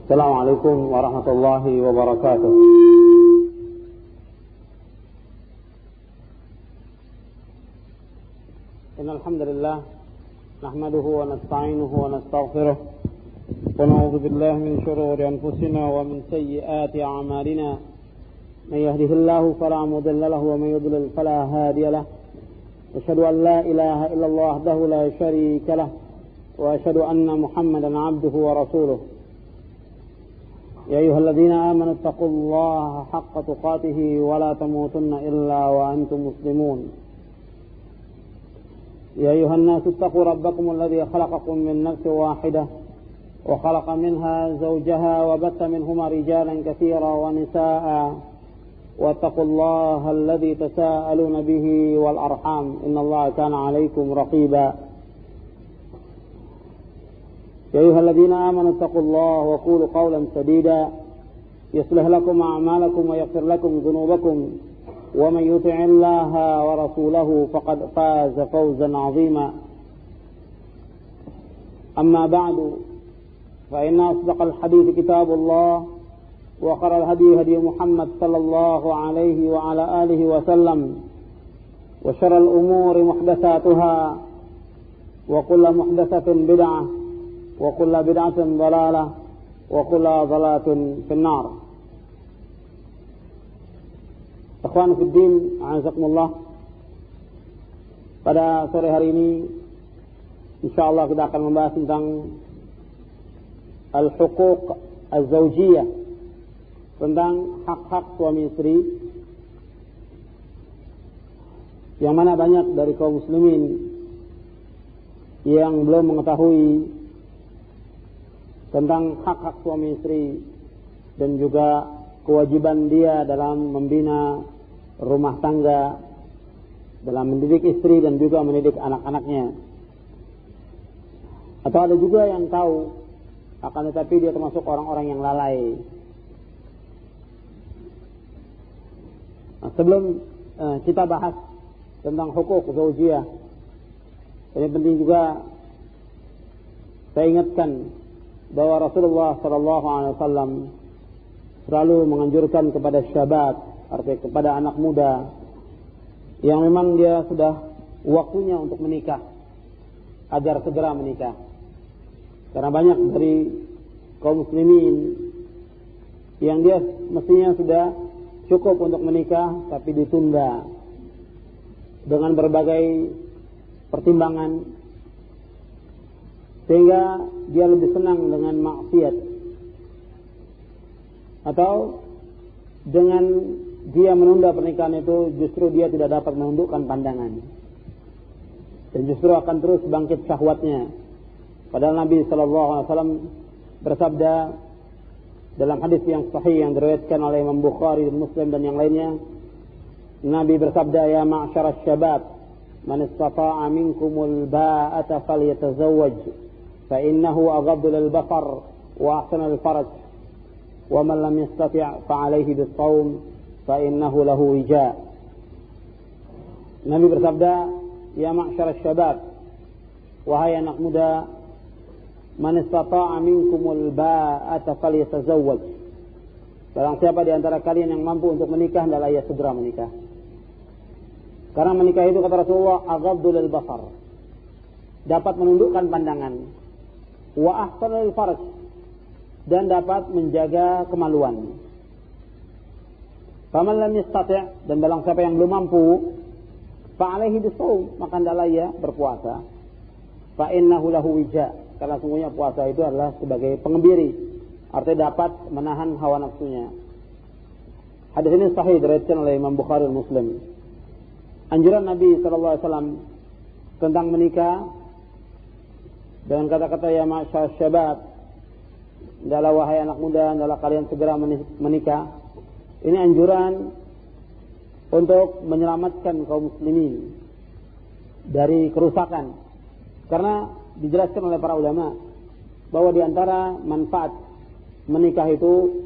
Assalamualaikum warahmatullahi wabarakatuh. Innal hamdalillah nahmaduhu wa nasta'inuhu wa nastaghfiruh wa na'udzu billahi min shururi anfusina wa min sayyiati a'malina. Man yahdihillahu fala mudilla lahu wa man yudlil fala hadiya lahu. Asyhadu an la ilaha illallah wahdahu la syarika lahu wa asyhadu anna Muhammadan 'abduhu wa rasuluh. يا أيها الذين آمنوا اتقوا الله حق تقاته ولا تموتن إلا وأنتم مسلمون. يا أيها الناس اتقوا ربكم الذي خلقكم من نفس واحدة وخلق منها زوجها وبث منهما رجالا كثيرا ونساء واتقوا الله الذي تساءلون به والأرحام إن الله كان عليكم رقيبا. يا أيها الذين آمنوا اتقوا الله وقولوا قولا سديدا يصلح لكم أعمالكم ويغفر لكم ذنوبكم ومن يطع الله ورسوله فقد فاز فوزا عظيما. أما بعد فإن أصدق الحديث كتاب الله وخير الهدي هدي محمد صلى الله عليه وعلى آله وسلم وشر الأمور محدثاتها وكل محدثة بدعة وكل بدعة ضلالة وكل ضلالة في النار. Ikhwan fiddin, a'azakumullah. Pada sore hari ini insyaallah kita akan membahas tentang al-huquq az-zawjiyah, tentang hak-hak suami istri, yang mana banyak dari kaum muslimin yang belum mengetahui tentang hak-hak suami istri dan juga kewajiban dia dalam membina rumah tangga, dalam mendidik istri dan juga mendidik anak-anaknya. Atau ada juga yang tahu, akan tetapi dia termasuk orang-orang yang lalai. Nah, sebelum kita bahas tentang huquq zaujiyah, ini penting juga saya ingatkan bahwa Rasulullah SAW selalu menganjurkan kepada syabab, artinya kepada anak muda yang memang dia sudah waktunya untuk menikah, agar segera menikah. Karena banyak dari kaum muslimin yang dia mestinya sudah cukup untuk menikah tapi ditunda dengan berbagai pertimbangan, sehingga dia lebih senang dengan maksiat, atau dengan dia menunda pernikahan itu justru dia tidak dapat menundukkan pandangan dan justru akan terus bangkit syahwatnya. Padahal Nabi SAW bersabda dalam hadis yang sahih yang diriwayatkan oleh Imam Bukhari dan Muslim dan yang lainnya, Nabi bersabda, "Ya ma'syarasy syabab, man istata'a minkumul ba'ata falyatazawwaj. فإنه أغض للبصر وأحسن الفرج ومن لم يستطع فعليه بالصوم فإنه له وجاء." Nabi bersabda, "Ya ma'syarasy syabab, wahai anak muda, man istata'a minkumul ba'ata falyatazawwaj. Barang siapa di antara kalian yang mampu untuk menikah, hendaklah ia segera menikah. Karena menikah itu, kata Rasulullah, aghaddu lil basar, dapat menundukkan pandangan, wa ahsanul farj, dan dapat menjaga kemaluan. Faman lam yastati', dan barang siapa yang belum mampu, fa alaihi bisawm, maka hendaklah ia berpuasa. Fa innahu lahu wija, karena sungguhnya puasa itu adalah sebagai pengembiri, artinya dapat menahan hawa nafsunya. Hadis ini sahih diriwayatkan oleh Imam Bukhari dan Muslim. Anjuran Nabi SAW tentang menikah dengan kata-kata ya ma'syar syabab, adalah wahai anak muda, adalah kalian segera menikah. Ini anjuran untuk menyelamatkan kaum muslimin dari kerusakan. Karena dijelaskan oleh para ulama bahwa di antara manfaat menikah itu,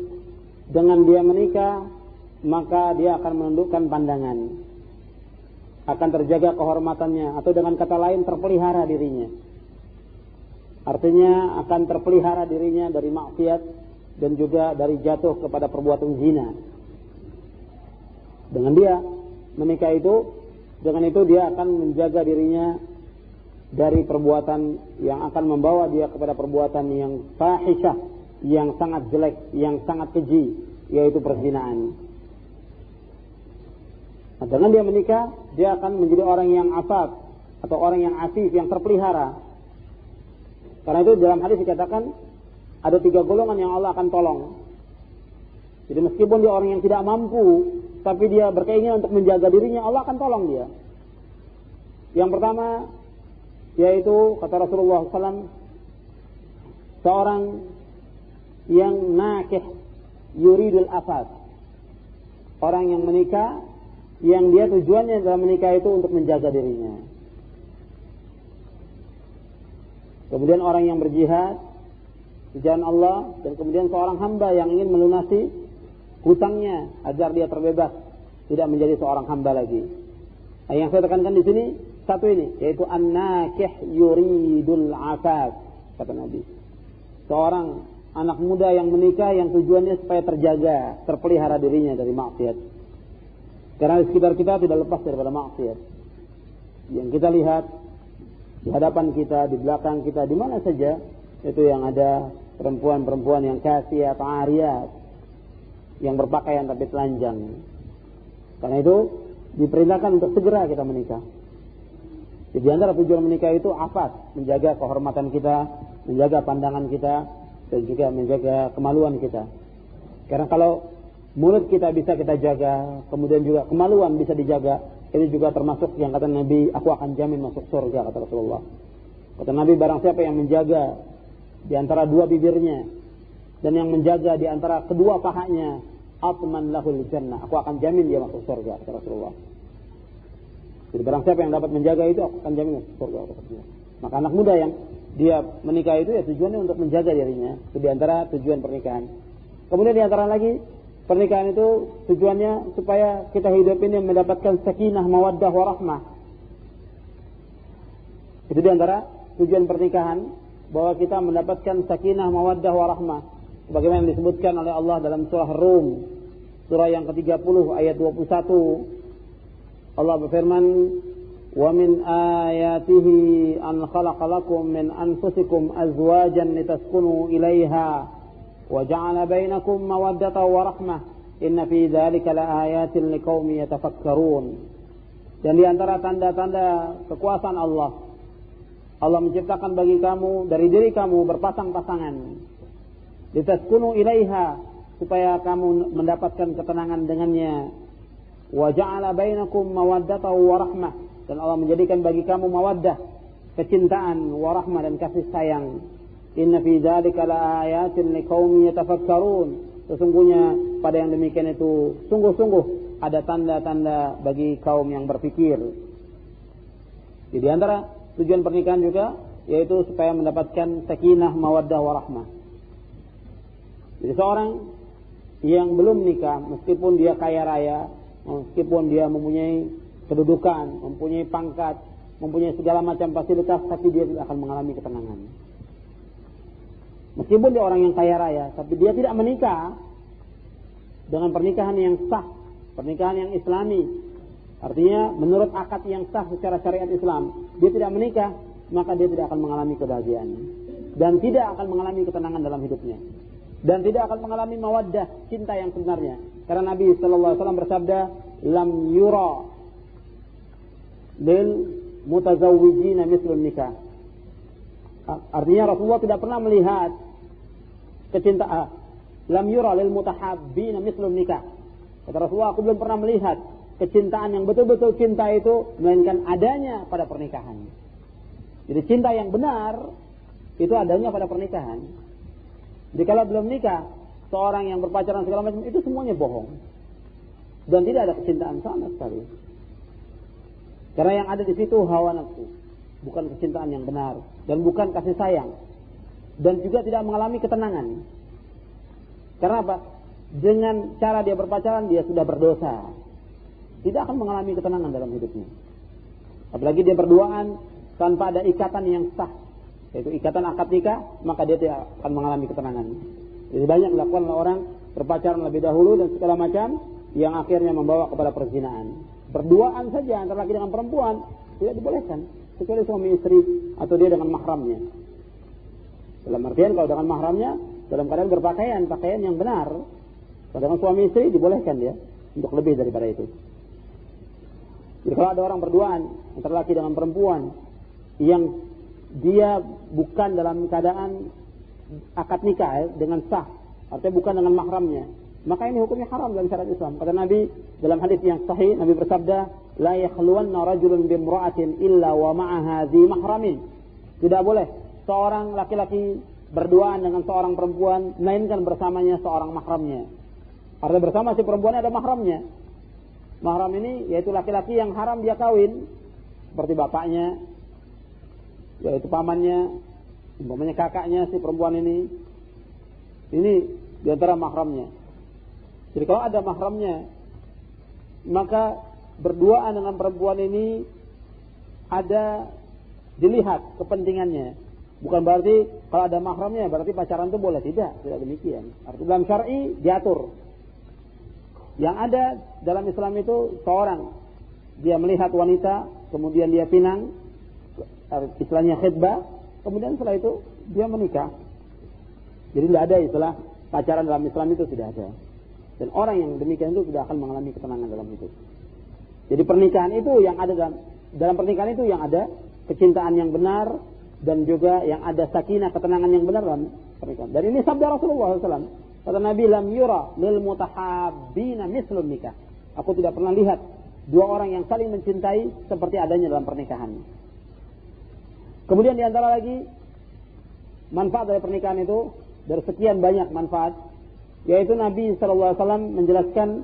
dengan dia menikah maka dia akan menundukkan pandangan, akan terjaga kehormatannya, atau dengan kata lain terpelihara dirinya. Artinya akan terpelihara dirinya dari maksiat dan juga dari jatuh kepada perbuatan zina. Dengan dia menikah itu, dengan itu dia akan menjaga dirinya dari perbuatan yang akan membawa dia kepada perbuatan yang fahisyah, yang sangat jelek, yang sangat keji, yaitu perzinaan. Nah, dengan dia menikah, dia akan menjadi orang yang afaf atau orang yang afif, yang terpelihara. Karena itu dalam hadis dikatakan ada 3 golongan yang Allah akan tolong. Jadi meskipun dia orang yang tidak mampu, tapi dia berkeinginan untuk menjaga dirinya, Allah akan tolong dia. Yang pertama, yaitu kata Rasulullah SAW, seorang yang nakih yuridul afaf, orang yang menikah, yang dia tujuannya dalam menikah itu untuk menjaga dirinya. Kemudian orang yang berjihad di jalan Allah, dan kemudian seorang hamba yang ingin melunasi hutangnya agar dia terbebas, tidak menjadi seorang hamba lagi. Nah, yang saya tekankan di sini satu ini, yaitu an-nakih yuridul afaf, kata Nabi. Seorang anak muda yang menikah yang tujuannya supaya terjaga, terpelihara dirinya dari maksiat. Karena di sekitar kita tidak lepas daripada maksiat. Yang kita lihat di hadapan kita, di belakang kita, di mana saja, itu yang ada perempuan-perempuan yang kasiyat, ariyat, yang berpakaian tapi telanjang. Karena itu diperintahkan untuk segera kita menikah. Jadi antara tujuan menikah itu afat, menjaga kehormatan kita, menjaga pandangan kita, dan juga menjaga kemaluan kita. Karena kalau mulut kita bisa kita jaga, kemudian juga kemaluan bisa dijaga, itu juga termasuk yang kata Nabi, aku akan jamin masuk surga, kata Rasulullah. Kata Nabi, barang siapa yang menjaga di antara 2 bibirnya dan yang menjaga di antara kedua pahanya, atman lahul jannah, aku akan jamin dia masuk surga, kata Rasulullah. Jadi barang siapa yang dapat menjaga itu, aku akan jamin masuk surga, kata Rasulullah. Maka anak muda yang dia menikah itu ya tujuannya untuk menjaga dirinya, itu di antara tujuan pernikahan. Kemudian di antara lagi, pernikahan itu tujuannya supaya kita hidup ini mendapatkan sakinah, mawaddah, warahmah. Itu di antara tujuan pernikahan, bahwa kita mendapatkan sakinah, mawaddah, warahmah. Sebagaimana disebutkan oleh Allah dalam surah Rum, surah yang ke-30 ayat 21. Allah berfirman, "Wa min ayatihi an khalaqa lakum min anfusikum azwajan litaskunu ilaiha wa ja'ala bainakum mawaddatan wa rahmah inna fi dzalika laayatin liqaumin yatafakkarun." Dan di antara tanda-tanda kekuasaan Allah, Allah menciptakan bagi kamu dari diri kamu berpasang-pasangan, litaskunu ilaiha, supaya kamu mendapatkan ketenangan dengannya, wa ja'ala bainakum mawaddatan wa rahmah, dan Allah menjadikan bagi kamu mawaddah, kecintaan, wa rahmah, dan kasih sayang. Inna fi dzalika laayatin liqaumin yatafakkarun. Sesungguhnya pada yang demikian itu sungguh-sungguh ada tanda-tanda bagi kaum yang berpikir. Jadi antara tujuan pernikahan juga yaitu supaya mendapatkan sakinah, mawaddah, warahmah. Jadi seorang yang belum nikah, meskipun dia kaya raya, meskipun dia mempunyai kedudukan, mempunyai pangkat, mempunyai segala macam fasilitas, tapi dia tidak akan mengalami ketenangan. Meskipun dia orang yang kaya raya, tapi dia tidak menikah dengan pernikahan yang sah, pernikahan yang islami. Artinya menurut akad yang sah secara syariat Islam, dia tidak menikah, maka dia tidak akan mengalami kebahagiaan dan tidak akan mengalami ketenangan dalam hidupnya, dan tidak akan mengalami mawaddah, cinta yang sebenarnya. Karena Nabi sallallahu alaihi wasallam bersabda, "Lam yura lil mutazawwijina mislun nikah." Artinya Rasulullah tidak pernah melihat kecintaan. Lam yura lil mutahabbina mislun nikah. Kata Rasulullah, aku belum pernah melihat kecintaan yang betul-betul cinta itu melainkan adanya pada pernikahan. Jadi cinta yang benar itu adanya pada pernikahan. Jadi kalau belum nikah, seorang yang berpacaran segala macam itu semuanya bohong. Dan tidak ada kecintaan sama sekali. Karena yang ada di situ hawa nafsu, bukan kecintaan yang benar, dan bukan kasih sayang, dan juga tidak mengalami ketenangan. Karena apa? Dengan cara dia berpacaran dia sudah berdosa, tidak akan mengalami ketenangan dalam hidupnya. Apalagi dia berduaan tanpa ada ikatan yang sah, yaitu ikatan akad nikah, maka dia tidak akan mengalami ketenangan. Jadi banyak dilakukan oleh orang berpacaran lebih dahulu dan segala macam yang akhirnya membawa kepada perzinaan. Berduaan saja antara laki dengan perempuan tidak dibolehkan kecuali suami istri atau dia dengan mahramnya. Dalam artian kalau dengan mahramnya dalam keadaan berpakaian, pakaian yang benar. Kalau dengan suami istri dibolehkan dia untuk lebih daripada itu. Jadi kalau ada orang berduaan antara laki dengan perempuan yang dia bukan dalam keadaan akad nikah dengan sah, artinya bukan dengan mahramnya, maka ini hukumnya haram dalam syariat Islam. Kata Nabi dalam hadis yang sahih, Nabi bersabda, la yakhluwanna rajulun bimra'atin illa wa ma'aha dhi mahramin. Tidak boleh seorang laki-laki berduaan dengan seorang perempuan melainkan bersamanya seorang mahramnya. Artinya bersama si perempuan ada mahramnya. Mahram ini yaitu laki-laki yang haram dia kawin, seperti bapaknya, yaitu pamannya, umpamanya kakaknya si perempuan ini di antara mahramnya. Jadi kalau ada mahramnya, maka berduaan dengan perempuan ini ada dilihat kepentingannya. Bukan berarti kalau ada mahramnya berarti pacaran itu boleh, tidak demikian. Artinya dalam syar'i diatur. Yang ada dalam Islam itu seorang dia melihat wanita, kemudian dia pinang, istilahnya khidbah, kemudian setelah itu dia menikah. Jadi tidak ada istilah pacaran dalam Islam itu, tidak ada. Dan orang yang demikian itu tidak akan mengalami ketenangan dalam hidup. Jadi pernikahan itu yang ada dalam pernikahan itu yang ada kecintaan yang benar dan juga yang ada sakinah, ketenangan yang benar dalam pernikahan. Dan ini sabda Rasulullah SAW. Kata Nabi, lam yura lil mutahabbina mislun nikah. Aku tidak pernah lihat dua orang yang saling mencintai seperti adanya dalam pernikahan. Kemudian di antara lagi manfaat dari pernikahan itu, dari sekian banyak manfaat, yaitu Nabi SAW menjelaskan,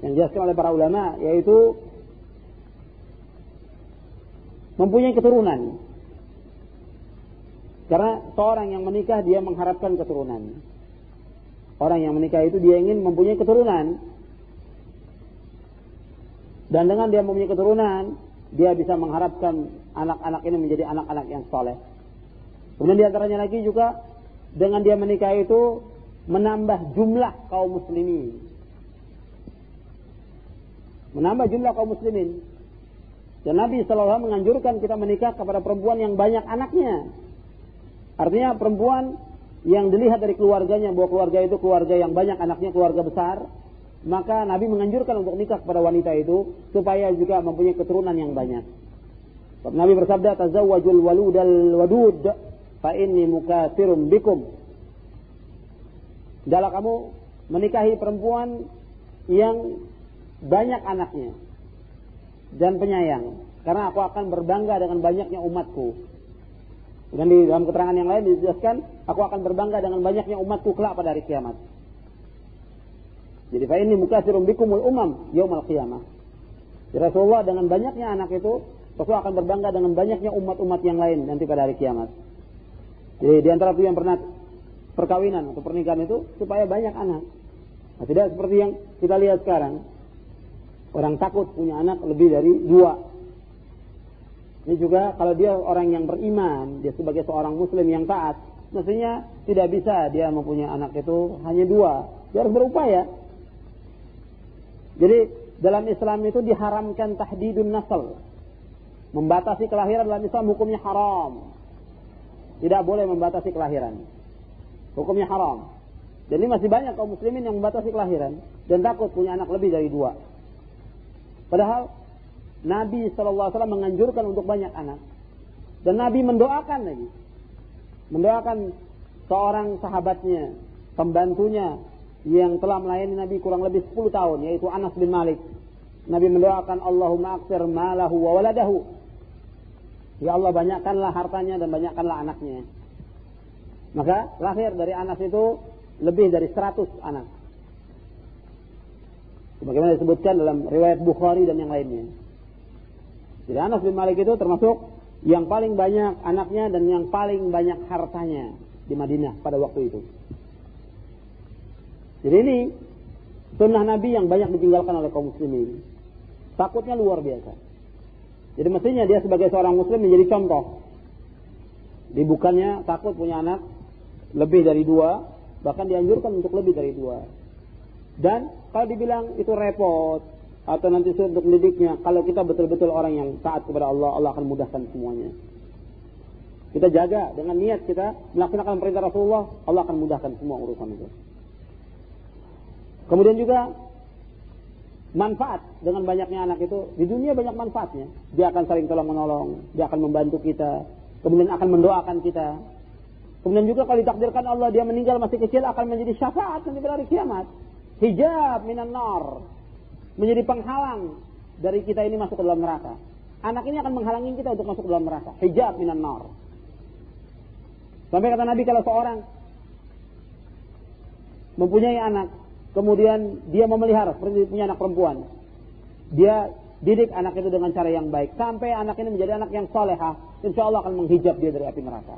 yang dijelaskan oleh para ulama, yaitu mempunyai keturunan. Karena seorang yang menikah dia mengharapkan keturunan. Orang yang menikah itu dia ingin mempunyai keturunan. Dan dengan dia mempunyai keturunan, dia bisa mengharapkan anak-anak ini menjadi anak-anak yang saleh. Kemudian di antaranya lagi juga dengan dia menikah itu menambah jumlah kaum muslimin. Menambah jumlah kaum muslimin. Dan Nabi SAW menganjurkan kita menikah kepada perempuan yang banyak anaknya. Artinya perempuan yang dilihat dari keluarganya bahwa keluarga itu keluarga yang banyak anaknya, keluarga besar, maka Nabi menganjurkan untuk nikah kepada wanita itu supaya juga mempunyai keturunan yang banyak. Nabi bersabda, tazawwajul waludal wadud fa inni mukatsirum bikum. Hendaklah kamu menikahi perempuan yang banyak anaknya dan penyayang, karena aku akan berbangga dengan banyaknya umatku. Dan di dalam keterangan yang lain dijelaskan, aku akan berbangga dengan banyaknya umatku kelak pada hari kiamat. Jadi fa inni mukatsirum bikumul umam yaumal qiyamah. Rasulullah dengan banyaknya anak itu, Rasul akan berbangga dengan banyaknya umat-umat yang lain nanti pada hari kiamat. Jadi di antara itu yang pernah perkawinan atau pernikahan itu supaya banyak anak. Nah, tidak seperti yang kita lihat sekarang. Orang takut punya anak lebih dari 2. Ini juga kalau dia orang yang beriman, dia sebagai seorang muslim yang taat, mestinya tidak bisa dia mempunyai anak itu hanya 2. Dia harus berupaya. Jadi dalam Islam itu diharamkan tahdidun nasl. Membatasi kelahiran dalam Islam hukumnya haram. Tidak boleh membatasi kelahiran. Hukumnya haram. Dan ini masih banyak kaum muslimin yang membatasi kelahiran dan takut punya anak lebih dari 2. Padahal Nabi SAW menganjurkan untuk banyak anak. Dan Nabi mendoakan lagi. Mendoakan seorang sahabatnya, pembantunya yang telah melayani Nabi kurang lebih 10 tahun, yaitu Anas bin Malik. Nabi mendoakan, Allahumma aksir malahu wa waladahu. Ya Allah, banyakkanlah hartanya dan banyakkanlah anaknya. Maka lahir dari Anas itu lebih dari 100 anak. Sebagaimana disebutkan dalam riwayat Bukhari dan yang lainnya. Jadi Anas bin Malik itu termasuk yang paling banyak anaknya dan yang paling banyak hartanya di Madinah pada waktu itu. Jadi ini sunnah Nabi yang banyak ditinggalkan oleh kaum muslimin. Takutnya luar biasa. Jadi mestinya dia sebagai seorang muslim menjadi contoh. Dia bukannya takut punya anak lebih dari 2, Bahkan dianjurkan untuk lebih dari 2. Dan kalau dibilang itu repot atau nanti sulit untuk mendidiknya, kalau kita betul-betul orang yang taat kepada Allah, Allah akan mudahkan semuanya. Kita jaga dengan niat kita melaksanakan perintah Rasulullah, Allah akan mudahkan semua urusan itu. Kemudian juga manfaat dengan banyaknya anak itu, di dunia banyak manfaatnya. Dia akan saling tolong menolong, dia akan membantu kita, kemudian akan mendoakan kita. Kemudian juga kalau ditakdirkan Allah dia meninggal masih kecil, akan menjadi syafaat nanti pada hari kiamat. Hijab minan nar, menjadi penghalang dari kita ini masuk ke dalam neraka. Anak ini akan menghalangi kita untuk masuk ke dalam neraka. Hijab minan nar. Sampai kata Nabi, kalau seorang mempunyai anak, kemudian dia memelihara seperti punya anak perempuan, dia didik anak itu dengan cara yang baik sampai anak ini menjadi anak yang salehah, insya Allah akan menghijab dia dari api neraka.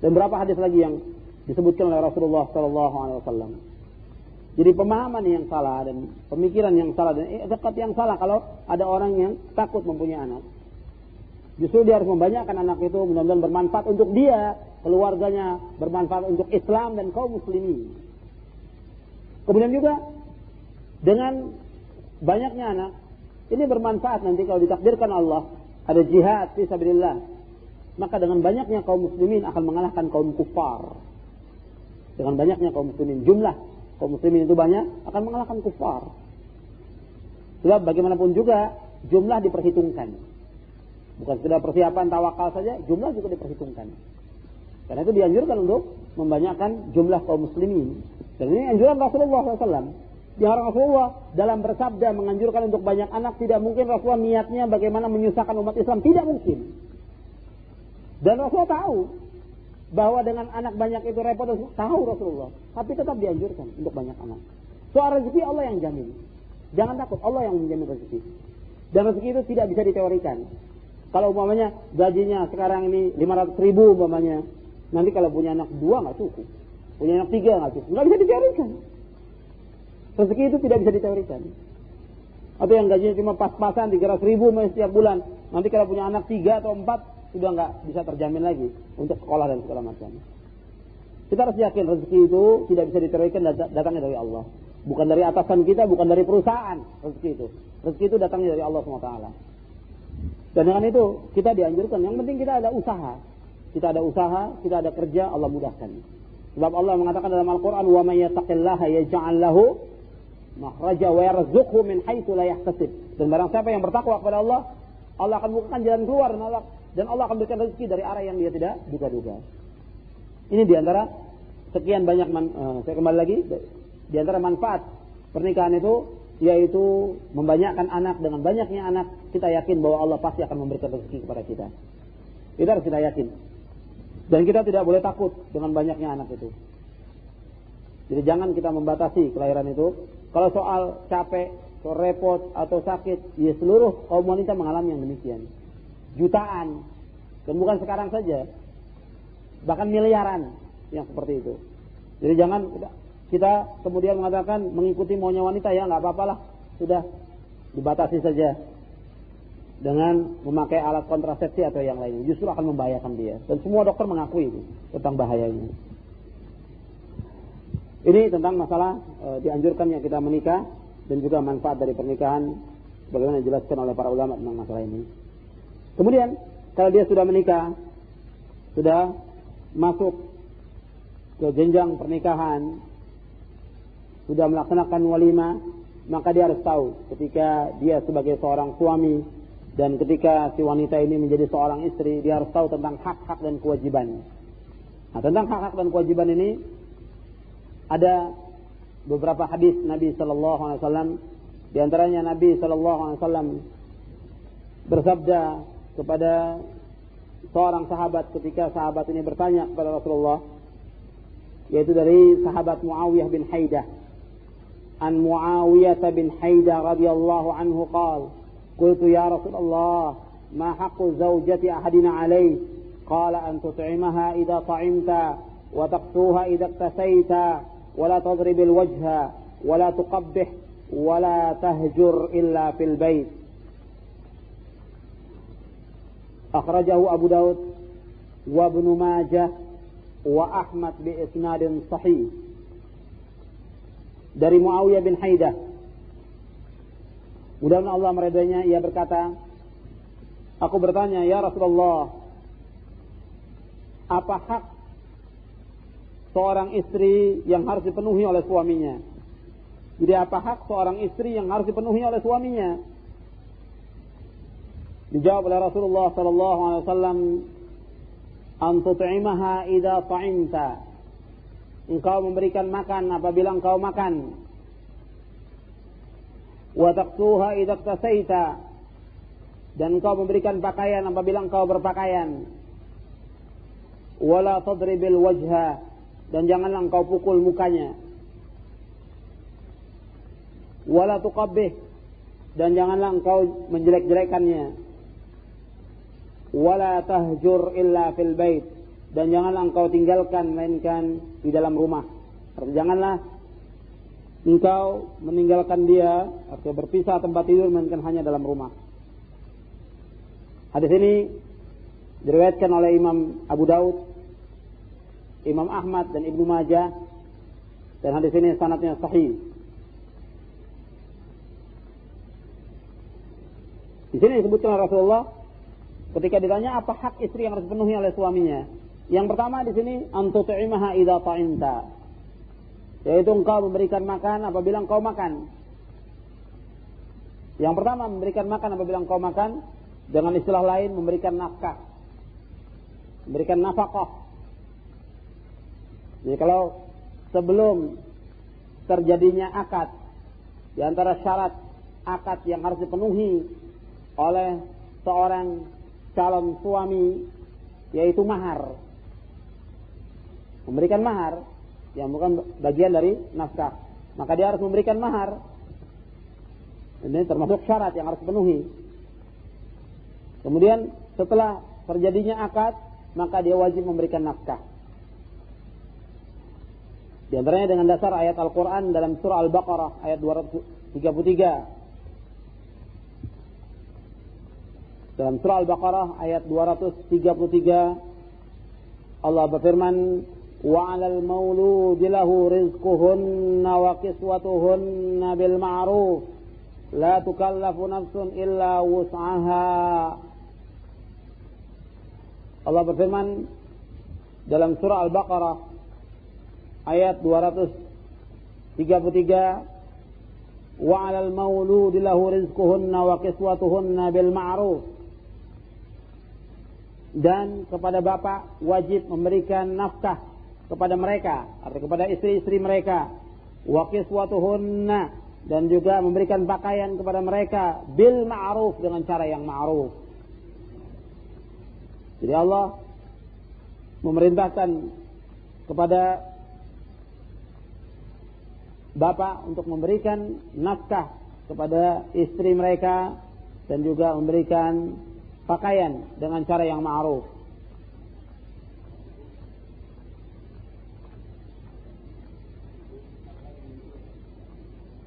Dan berapa hadis lagi yang disebutkan oleh Rasulullah SAW. Jadi pemahaman yang salah dan pemikiran yang salah dan dekat yang salah kalau ada orang yang takut mempunyai anak. Justru dia harus membanyakkan anak itu, mudah-mudahan bermanfaat untuk dia, keluarganya, bermanfaat untuk Islam dan kaum muslimin. Kemudian juga dengan banyaknya anak, ini bermanfaat nanti kalau ditakdirkan Allah ada jihad fi sabilillah. Maka dengan banyaknya kaum muslimin akan mengalahkan kaum kufar. Dengan banyaknya kaum muslimin, jumlah kaum muslimin itu banyak, akan mengalahkan kufar. Sebab bagaimanapun juga jumlah diperhitungkan. Bukan sekedar persiapan tawakal saja, jumlah juga diperhitungkan. Karena itu dianjurkan untuk membanyakkan jumlah kaum muslimin. Dan ini anjuran Rasulullah SAW. Di hadapan Rasulullah dalam bersabda menganjurkan untuk banyak anak, tidak mungkin Rasulullah niatnya bagaimana menyusahkan umat Islam, tidak mungkin. Dan Rasulullah tahu bahwa dengan anak banyak itu repot, tahu Rasulullah. Tapi tetap dianjurkan untuk banyak anak. Soal rezeki Allah yang jamin. Jangan takut, Allah yang menjamin rezeki. Dan rezeki itu tidak bisa diteorikan. Kalau umpamanya gajinya sekarang ini 500.000 umpamanya, nanti kalau punya anak 2 nggak cukup, punya anak 3 nggak cukup, nggak bisa diteorikan. Rezeki itu tidak bisa diteorikan. Atau yang gajinya cuma pas-pasan 300.000 setiap bulan, nanti kalau punya anak 3 atau 4 sudah nggak bisa terjamin lagi untuk sekolah dan segala macam. Kita harus yakin rezeki itu tidak bisa diteorikan, datangnya dari Allah, bukan dari atasan kita, bukan dari perusahaan. Rezeki itu datangnya dari Allah SWT. Dan dengan itu kita dianjurkan, yang penting kita ada usaha. Kita ada usaha, kita ada kerja, Allah mudahkan. Sebab Allah mengatakan dalam Al-Quran, وَمَنْ يَتَقِ اللَّهَ يَجْعَلْ لَهُ مَخْرَجًا وَيَرْزُقْهُ مِنْ حَيْثُ لَا يَحْتَسِبُ. Dan barang siapa yang bertakwa kepada Allah, Allah akan bukakan jalan keluar dan Allah akan berikan rezeki dari arah yang dia tidak duga-duga. Ini diantara sekian banyak saya kembali lagi, diantara manfaat pernikahan itu, yaitu membanyakkan anak. Dengan banyaknya anak, kita yakin bahwa Allah pasti akan memberikan rezeki kepada kita. Itu harus kita yakin. Dan kita tidak boleh takut dengan banyaknya anak itu. Jadi jangan kita membatasi kelahiran itu. Kalau soal capek, soal repot atau sakit, ya seluruh kaum wanita mengalami yang demikian. Jutaan. Dan bukan sekarang saja. Bahkan miliaran yang seperti itu. Jadi jangan kita kemudian mengatakan mengikuti maunya wanita, ya nggak apa-apalah, sudah dibatasi saja dengan memakai alat kontrasepsi atau yang lainnya, justru akan membahayakan dia. Dan semua dokter mengakui itu tentang bahayanya. Ini tentang masalah dianjurkannya kita menikah dan juga manfaat dari pernikahan, bagaimana dijelaskan oleh para ulama tentang masalah ini. Kemudian kalau dia sudah menikah, sudah masuk ke jenjang pernikahan, sudah melaksanakan walimah, maka dia harus tahu ketika dia sebagai seorang suami dan ketika si wanita ini menjadi seorang istri, dia harus tahu tentang hak-hak dan kewajiban. Nah, tentang hak-hak dan kewajiban ini ada beberapa hadis Nabi sallallahu alaihi wasallam. Di antaranya Nabi sallallahu alaihi wasallam bersabda kepada seorang sahabat ketika sahabat ini bertanya kepada Rasulullah, yaitu dari sahabat Muawiyah bin Haidah. An Muawiyah bin Haidah radhiyallahu anhu qala, qultu ya Rasulullah, ma haqqu zawjati ahadina alayhi? Qala an tut'imaha idza ta'imta wa taqsuha idza iktasaita wa la tadribil wajha wa la tuqabbih wa la tahjur illa fil bait. Akhrajahu Abu Daud wa Ibnu Majah wa Ahmad bi isnadin sahih dari Muawiyah bin Haidah, mudah-mudahan Allah meridainya, ia berkata, aku bertanya, ya Rasulullah, apa hak seorang istri yang harus dipenuhi oleh suaminya? Jadi apa hak seorang istri yang harus dipenuhi oleh suaminya? Dijawab oleh Rasulullah sallallahu alaihi wasallam, an tut'imaha idza ta'imta. Engkau memberikan makan apabila engkau makan. Wa taqsuha idza iktasaita. Dan engkau memberikan pakaian apabila engkau berpakaian. Wala tadribil wajha. Dan janganlah engkau pukul mukanya. Wala tuqabbih. Dan janganlah engkau menjelek-jelekannya. Wala tahjur illa fil bait. Dan janganlah engkau tinggalkan melainkan di dalam rumah. Artinya janganlah engkau meninggalkan dia, artinya berpisah tempat tidur melainkan hanya dalam rumah. Hadis ini diriwayatkan oleh Imam Abu Daud, Imam Ahmad dan Ibnu Majah, dan hadis ini sanadnya sahih. Di sini disebutkan oleh Rasulullah ketika ditanya apa hak istri yang harus dipenuhi oleh suaminya. Yang pertama di sini antut'imaha idza ta'imta, yaitu engkau memberikan makan apabila engkau makan. Yang pertama memberikan makan apabila engkau makan, dengan istilah lain memberikan nafkah, memberikan nafkah. Jadi kalau sebelum terjadinya akad, di antara syarat akad yang harus dipenuhi oleh seorang calon suami yaitu mahar. Memberikan mahar yang bukan bagian dari nafkah, maka dia harus memberikan mahar. Ini termasuk syarat yang harus dipenuhi. Kemudian setelah terjadinya akad, maka dia wajib memberikan nafkah. Di antaranya dengan dasar ayat Al-Quran dalam surah Al-Baqarah ayat 233. Dalam surah Al-Baqarah ayat 233 Allah berfirman, وَعَلَى الْمَوْلُودِ لَهُ رِزْقُهُنَّ وَكِسْوَتُهُنَّ بِالْمَعْرُوفِ لَا تُكَلَّفُ نَفْسٌ إِلَّا وُسْعَهَا. Allah berfirman dalam surah Al-Baqarah ayat 233, وَعَلَى الْمَوْلُودِ لَهُ رِزْقُهُنَّ وَكِسْوَتُهُنَّ بِالْمَعْرُوفِ. Dan kepada bapak wajib memberikan nafkah kepada mereka, atau kepada istri-istri mereka, wa kiswatuhunna, dan juga memberikan pakaian kepada mereka bil ma'ruf, dengan cara yang ma'ruf. Jadi Allah memerintahkan kepada bapak untuk memberikan nafkah kepada istri mereka dan juga memberikan pakaian dengan cara yang ma'ruf.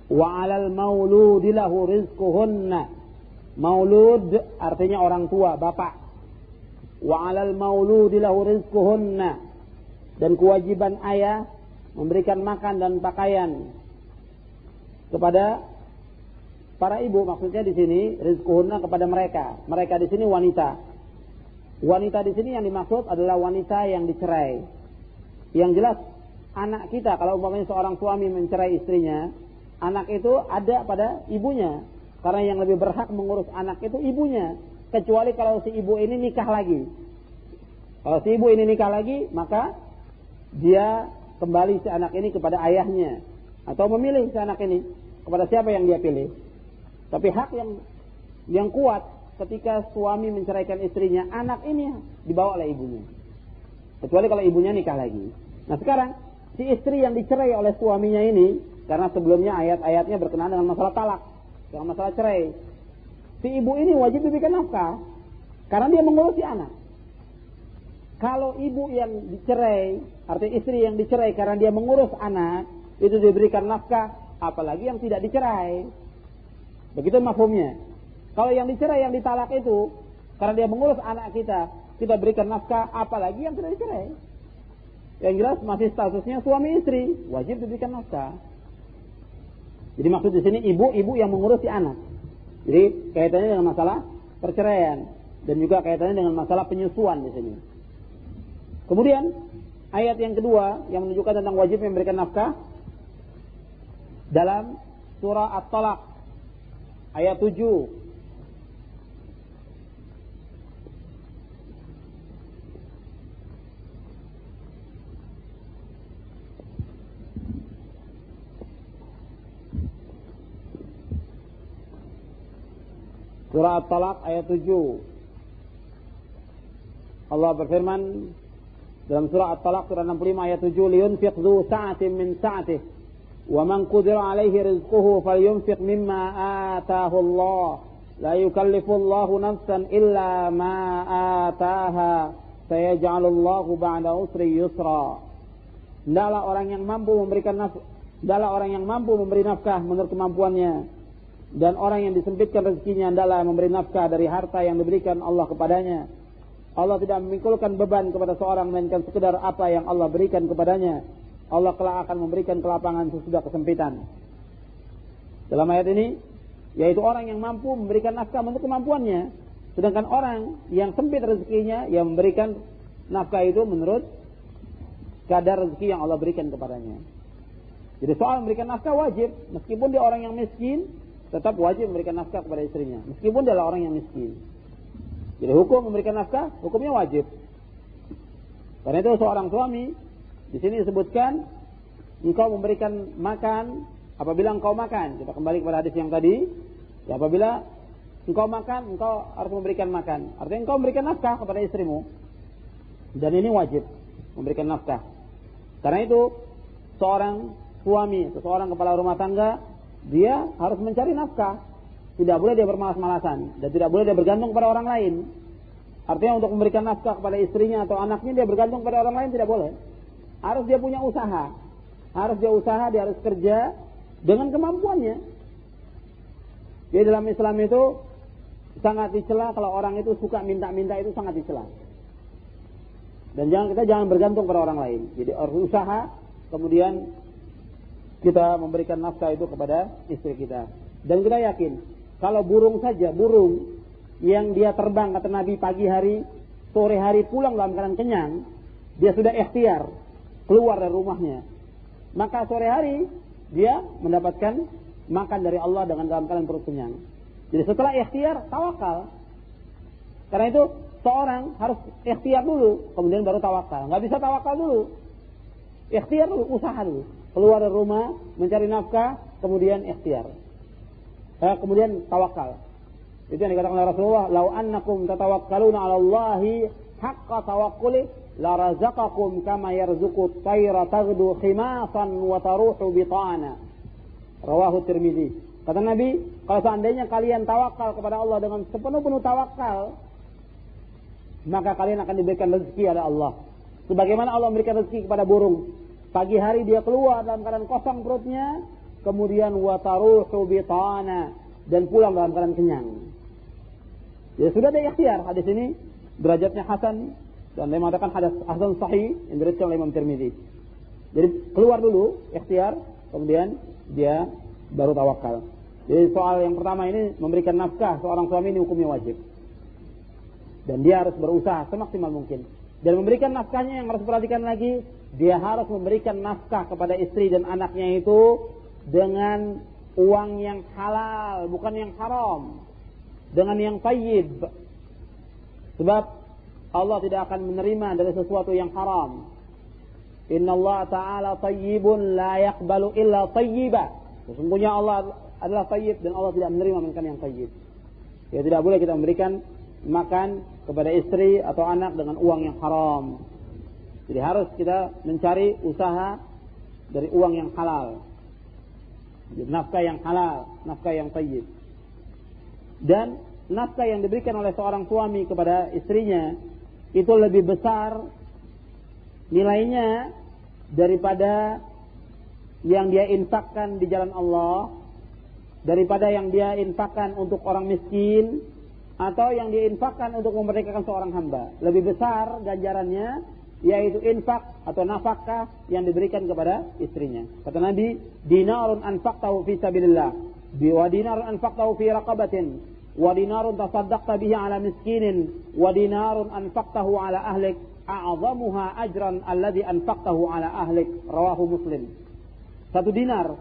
Wa 'alal mauludi lahu rizquhunna. Maulud artinya orang tua, bapak. Wa 'alal mauludi lahu rizquhunna. Dan kewajiban ayah memberikan makan dan pakaian kepada para ibu. Maksudnya di sini rizquhunna kepada mereka. Mereka di sini wanita. Wanita di sini yang dimaksud adalah wanita yang dicerai. Yang jelas anak kita, kalau umpamanya seorang suami mencerai istrinya, anak itu ada pada ibunya. Karena yang lebih berhak mengurus anak itu ibunya. Kecuali kalau si ibu ini nikah lagi. Kalau si ibu ini nikah lagi, maka dia kembali si anak ini kepada ayahnya. Atau memilih si anak ini kepada siapa yang dia pilih. Tapi hak yang kuat ketika suami menceraikan istrinya, anak ini dibawa oleh ibunya. Kecuali kalau ibunya nikah lagi. Nah sekarang, si istri yang dicerai oleh suaminya ini, karena sebelumnya ayat-ayatnya berkenaan dengan masalah talak, dengan masalah cerai. Si ibu ini wajib diberikan nafkah, karena dia mengurusi anak. Kalau ibu yang dicerai, artinya istri yang dicerai karena dia mengurus anak, itu diberikan nafkah, apalagi yang tidak dicerai. Begitu mafhumnya. Kalau yang dicerai, yang ditalak itu, karena dia mengurus anak kita, kita berikan nafkah, apalagi yang tidak dicerai. Yang jelas masih statusnya suami istri, wajib diberikan nafkah. Jadi maksud di sini ibu yang mengurusi anak. Jadi kaitannya dengan masalah perceraian dan juga kaitannya dengan masalah penyusuan di sini. Kemudian ayat yang kedua yang menunjukkan tentang wajib memberikan nafkah dalam surah At-Talaq ayat 7. Surah At-Talaq ayat 7. Allah berfirman dalam surah At-Talaq surah 65 ayat 7, liyunfiq dzu sa'atin min sa'atihi wa man qudira 'alaihi rizquhu falyunfiq mimma ataahu Allah la yukallifu Allahu nafsan illa ma ataaha sayaj'alu Allahu ba'da usri yusra. Hendaklah orang yang mampu memberi nafkah menurut kemampuannya, dan orang yang disempitkan rezekinya hendaklah memberi nafkah dari harta yang diberikan Allah kepadanya. Allah tidak memikulkan beban kepada seorang melainkan sekedar apa yang Allah berikan kepadanya. Allah kelak akan memberikan kelapangan sesudah kesempitan. Dalam ayat ini, yaitu orang yang mampu memberikan nafkah menurut kemampuannya, sedangkan orang yang sempit rezekinya yang memberikan nafkah itu menurut kadar rezeki yang Allah berikan kepadanya. Jadi soal memberikan nafkah wajib, meskipun dia orang yang miskin, tetap wajib memberikan nafkah kepada istrinya, meskipun dia adalah orang yang miskin. Jadi hukum memberikan nafkah, hukumnya wajib. Karena itu seorang suami, di sini disebutkan, engkau memberikan makan apabila engkau makan. Kita kembali kepada hadis yang tadi, ya, apabila engkau makan, engkau harus memberikan makan. Artinya engkau memberikan nafkah kepada istrimu. Dan ini wajib, memberikan nafkah. Karena itu, seorang suami, seorang kepala rumah tangga, dia harus mencari nafkah. Tidak boleh dia bermalas-malasan dan tidak boleh dia bergantung kepada orang lain. Artinya untuk memberikan nafkah kepada istrinya atau anaknya dia bergantung kepada orang lain tidak boleh. Harus dia punya usaha. Harus dia usaha, dia harus kerja dengan kemampuannya. Jadi dalam Islam itu sangat dicela kalau orang itu suka minta-minta, itu sangat dicela. Dan kita jangan bergantung pada orang lain. Jadi harus usaha, kemudian kita memberikan nafkah itu kepada istri kita. Dan kita yakin kalau burung saja, burung yang dia terbang kata Nabi pagi hari, sore hari pulang dalam keadaan kenyang, dia sudah ikhtiar keluar dari rumahnya. Maka sore hari dia mendapatkan makan dari Allah dengan dalam keadaan perut kenyang. Jadi setelah ikhtiar, tawakal. Karena itu seorang harus ikhtiar dulu, kemudian baru tawakal. Nggak bisa tawakal dulu. Ikhtiar dulu, usaha dulu. Keluar dari rumah, mencari nafkah, kemudian ikhtiar. Kemudian tawakal. Itu yang dikatakan oleh Rasulullah, "Lau annakum tatawakkaluna 'ala Allahi haqqa tawakkuli la razaqakum kama yarzuqu at-tayra taghdu khimasan wa taruhu bitana." Rawahu Tirmidzi. Kata Nabi, kalau seandainya kalian tawakal kepada Allah dengan sepenuh-penuh tawakal, maka kalian akan diberikan rezeki oleh Allah. Sebagaimana Allah memberikan rezeki kepada burung. Pagi hari dia keluar dalam keadaan kosong perutnya, kemudian wataruhu bitana, dan pulang dalam keadaan kenyang. Ya sudah ada ikhtiar. Hadis ini derajatnya hasan dan dia mengatakan hadis hasan sahih yang diriwayatkan oleh Imam Tirmidzi. Jadi keluar dulu ikhtiar, kemudian dia baru tawakal. Jadi soal yang pertama ini memberikan nafkah seorang suami ini hukumnya wajib. Dan dia harus berusaha semaksimal mungkin. Dan memberikan nafkahnya yang harus perhatikan lagi, dia harus memberikan nafkah kepada istri dan anaknya itu dengan uang yang halal, bukan yang haram, dengan yang thayyib. Sebab Allah tidak akan menerima dari sesuatu yang haram. Inna Allah Ta'ala thayyibun la yaqbalu illa thayyiba. Sesungguhnya Allah adalah thayyib dan Allah tidak menerima melainkan yang thayyib. Ya, tidak boleh kita memberikan makan kepada istri atau anak dengan uang yang haram. Jadi harus kita mencari usaha dari uang yang halal. Nafkah yang halal, nafkah yang thayyib. Dan nafkah yang diberikan oleh seorang suami kepada istrinya itu lebih besar nilainya daripada yang dia infakkan di jalan Allah, daripada yang dia infakkan untuk orang miskin, atau yang dia infakkan untuk memerdekakan seorang hamba. Lebih besar ganjarannya yaitu infak atau nafkah yang diberikan kepada istrinya. Kata Nabi, dinarun anfaqtahu fi sabilillah, wa dinarun anfaqtahu fi raqabatin, wa dinarun tasaddaqta bihi ala miskinin, wa dinarun anfaqtahu ala ahlik, a'zamuha ajran alladhi anfaqtahu ala ahlik. Rawahu Muslim. 1 dinar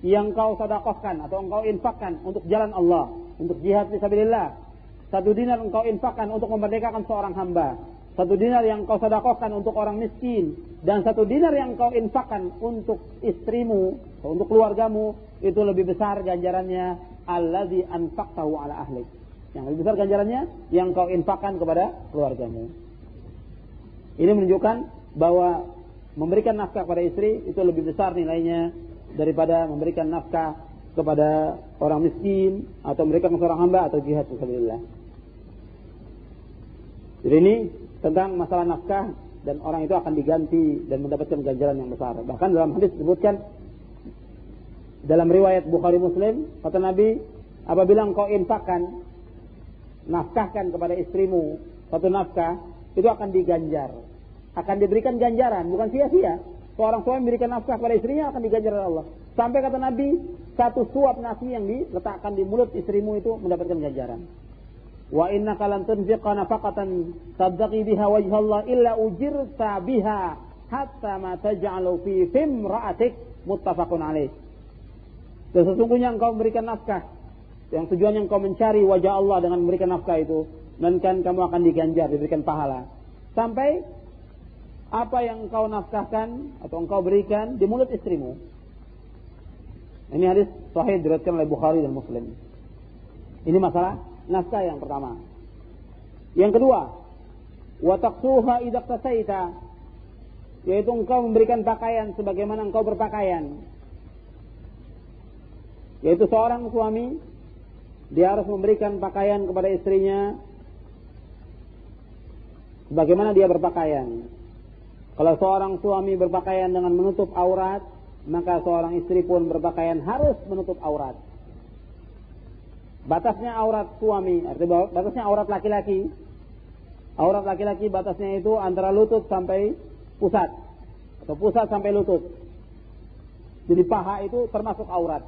yang kau sedekahkan atau engkau infakkan untuk jalan Allah, untuk jihad fisabilillah. 1 dinar engkau infakkan untuk memerdekakan seorang hamba. 1 dinar yang kau sedekahkan untuk orang miskin, dan 1 dinar yang kau infakkan untuk istrimu, untuk keluargamu, itu lebih besar ganjarannya allazi anfaqtahu ala ahlik. Yang lebih besar ganjarannya yang kau infakkan kepada keluargamu. Ini menunjukkan bahwa memberikan nafkah kepada istri itu lebih besar nilainya daripada memberikan nafkah kepada orang miskin atau memberikan seorang hamba atau jihad fisabilillah. Jadi ini tentang masalah nafkah, dan orang itu akan diganti dan mendapatkan ganjaran yang besar. Bahkan dalam hadis disebutkan dalam riwayat Bukhari Muslim, kata Nabi, apabila engkau infakkan, nafkahkan kepada istrimu 1 nafkah, itu akan diganjar, akan diberikan ganjaran, bukan sia-sia. Seorang suami memberikan nafkah kepada istrinya akan diganjar oleh Allah. Sampai kata Nabi, 1 suap nasi yang diletakkan di mulut istrimu itu mendapatkan ganjaran. Wa innaka lan tunfiqa nafaqatan tabtaghi biha wajha Allah illa ujirta biha hatta ma taj'alu fi imra'atik, muttafaqun alaih. Dan sesungguhnya engkau memberikan nafkah yang tujuannya engkau mencari wajah Allah dengan memberikan nafkah itu, dan kan kamu akan diganjar, diberikan pahala sampai apa yang engkau nafkahkan atau engkau berikan di mulut istrimu. Ini hadis sahih diriwayatkan oleh Bukhari dan Muslim. Ini masalah nafkah yang pertama. Yang kedua, wa taqsuha idza tasaita, yaitu engkau memberikan pakaian sebagaimana engkau berpakaian. Yaitu seorang suami dia harus memberikan pakaian kepada istrinya sebagaimana dia berpakaian. Kalau seorang suami berpakaian dengan menutup aurat, maka seorang istri pun berpakaian harus menutup aurat. Batasnya aurat suami, artinya batasnya aurat laki-laki. Aurat laki-laki batasnya itu antara lutut sampai pusat, atau pusat sampai lutut. Jadi paha itu termasuk aurat.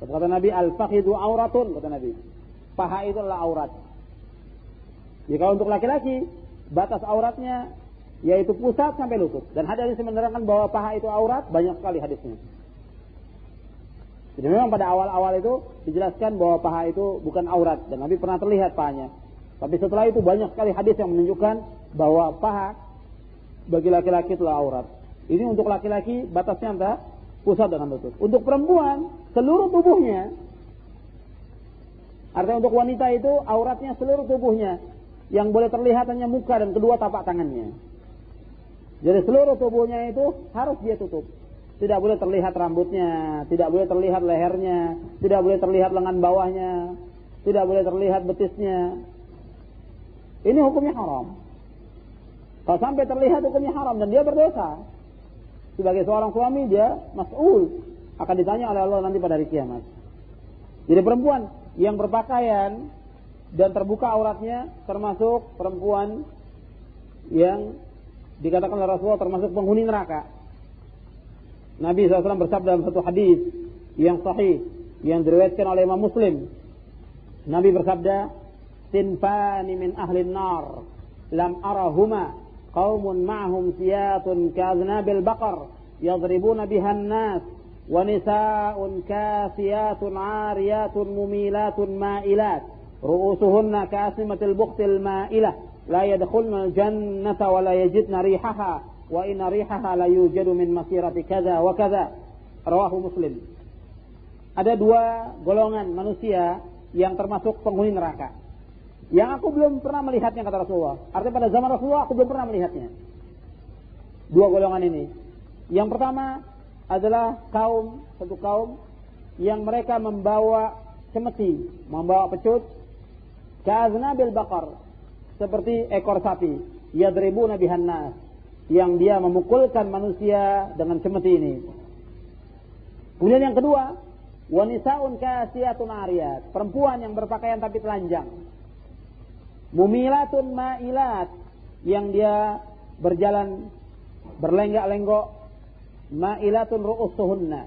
Kata Nabi, al-fakhidu auratun, kata Nabi. Paha itu adalah aurat. Jika untuk laki-laki, batas auratnya yaitu pusat sampai lutut. Dan hadis menerangkan bahwa paha itu aurat, banyak sekali hadisnya. Jadi memang pada awal-awal itu dijelaskan bahwa paha itu bukan aurat, dan Nabi pernah terlihat pahanya. Tapi setelah itu banyak sekali hadis yang menunjukkan bahwa paha bagi laki-laki itulah aurat. Ini untuk laki-laki batasnya antara pusat dengan lutut. Untuk perempuan seluruh tubuhnya. Artinya untuk wanita itu auratnya seluruh tubuhnya. Yang boleh terlihat hanya muka dan kedua tapak tangannya. Jadi seluruh tubuhnya itu harus dia tutup. Tidak boleh terlihat rambutnya, tidak boleh terlihat lehernya, tidak boleh terlihat lengan bawahnya, tidak boleh terlihat betisnya. Ini hukumnya haram. Kalau sampai terlihat hukumnya haram dan dia berdosa. Sebagai seorang suami dia mas'ul, akan ditanya oleh Allah nanti pada hari kiamat. Jadi perempuan yang berpakaian dan terbuka auratnya termasuk perempuan yang dikatakan oleh Rasulullah termasuk penghuni neraka. Nabi SAW bersabda dalam satu hadis yang sahih yang diriwayatkan oleh Imam Muslim. Nabi bersabda, "Sinfani min ahli an-nar lam arahuma qaumun ma'hum siyatun ka'adnabil baqar yadribuna biha an-nas wa nisa'un kasiyatun 'ariyatun mumilatun ma'ilat ru'usuhunna ka'asnimatil buqtil ma'ilah la yadkhulna al-jannata wa la yajidna rihaha wa inna rihaha la yujadu min masirati kadza wa kadza." Rawahu Muslim. Ada 2 golongan manusia yang termasuk penghuni neraka. Yang aku belum pernah melihatnya, kata Rasulullah. Artinya pada zaman Rasulullah aku belum pernah melihatnya. 2 golongan ini. Yang pertama adalah satu kaum yang mereka membawa cemeti, membawa pecut, ka'aznabil baqar, seperti ekor sapi, yadribuna bihan nas, yang dia memukulkan manusia dengan cemeti ini. Kemudian yang kedua, wanisaun kasiyatun ariyat, perempuan yang berpakaian tapi telanjang. Mumilatun ma'ilat, yang dia berjalan berlenggak-lenggok, ma'ilatun ru'usuhunna,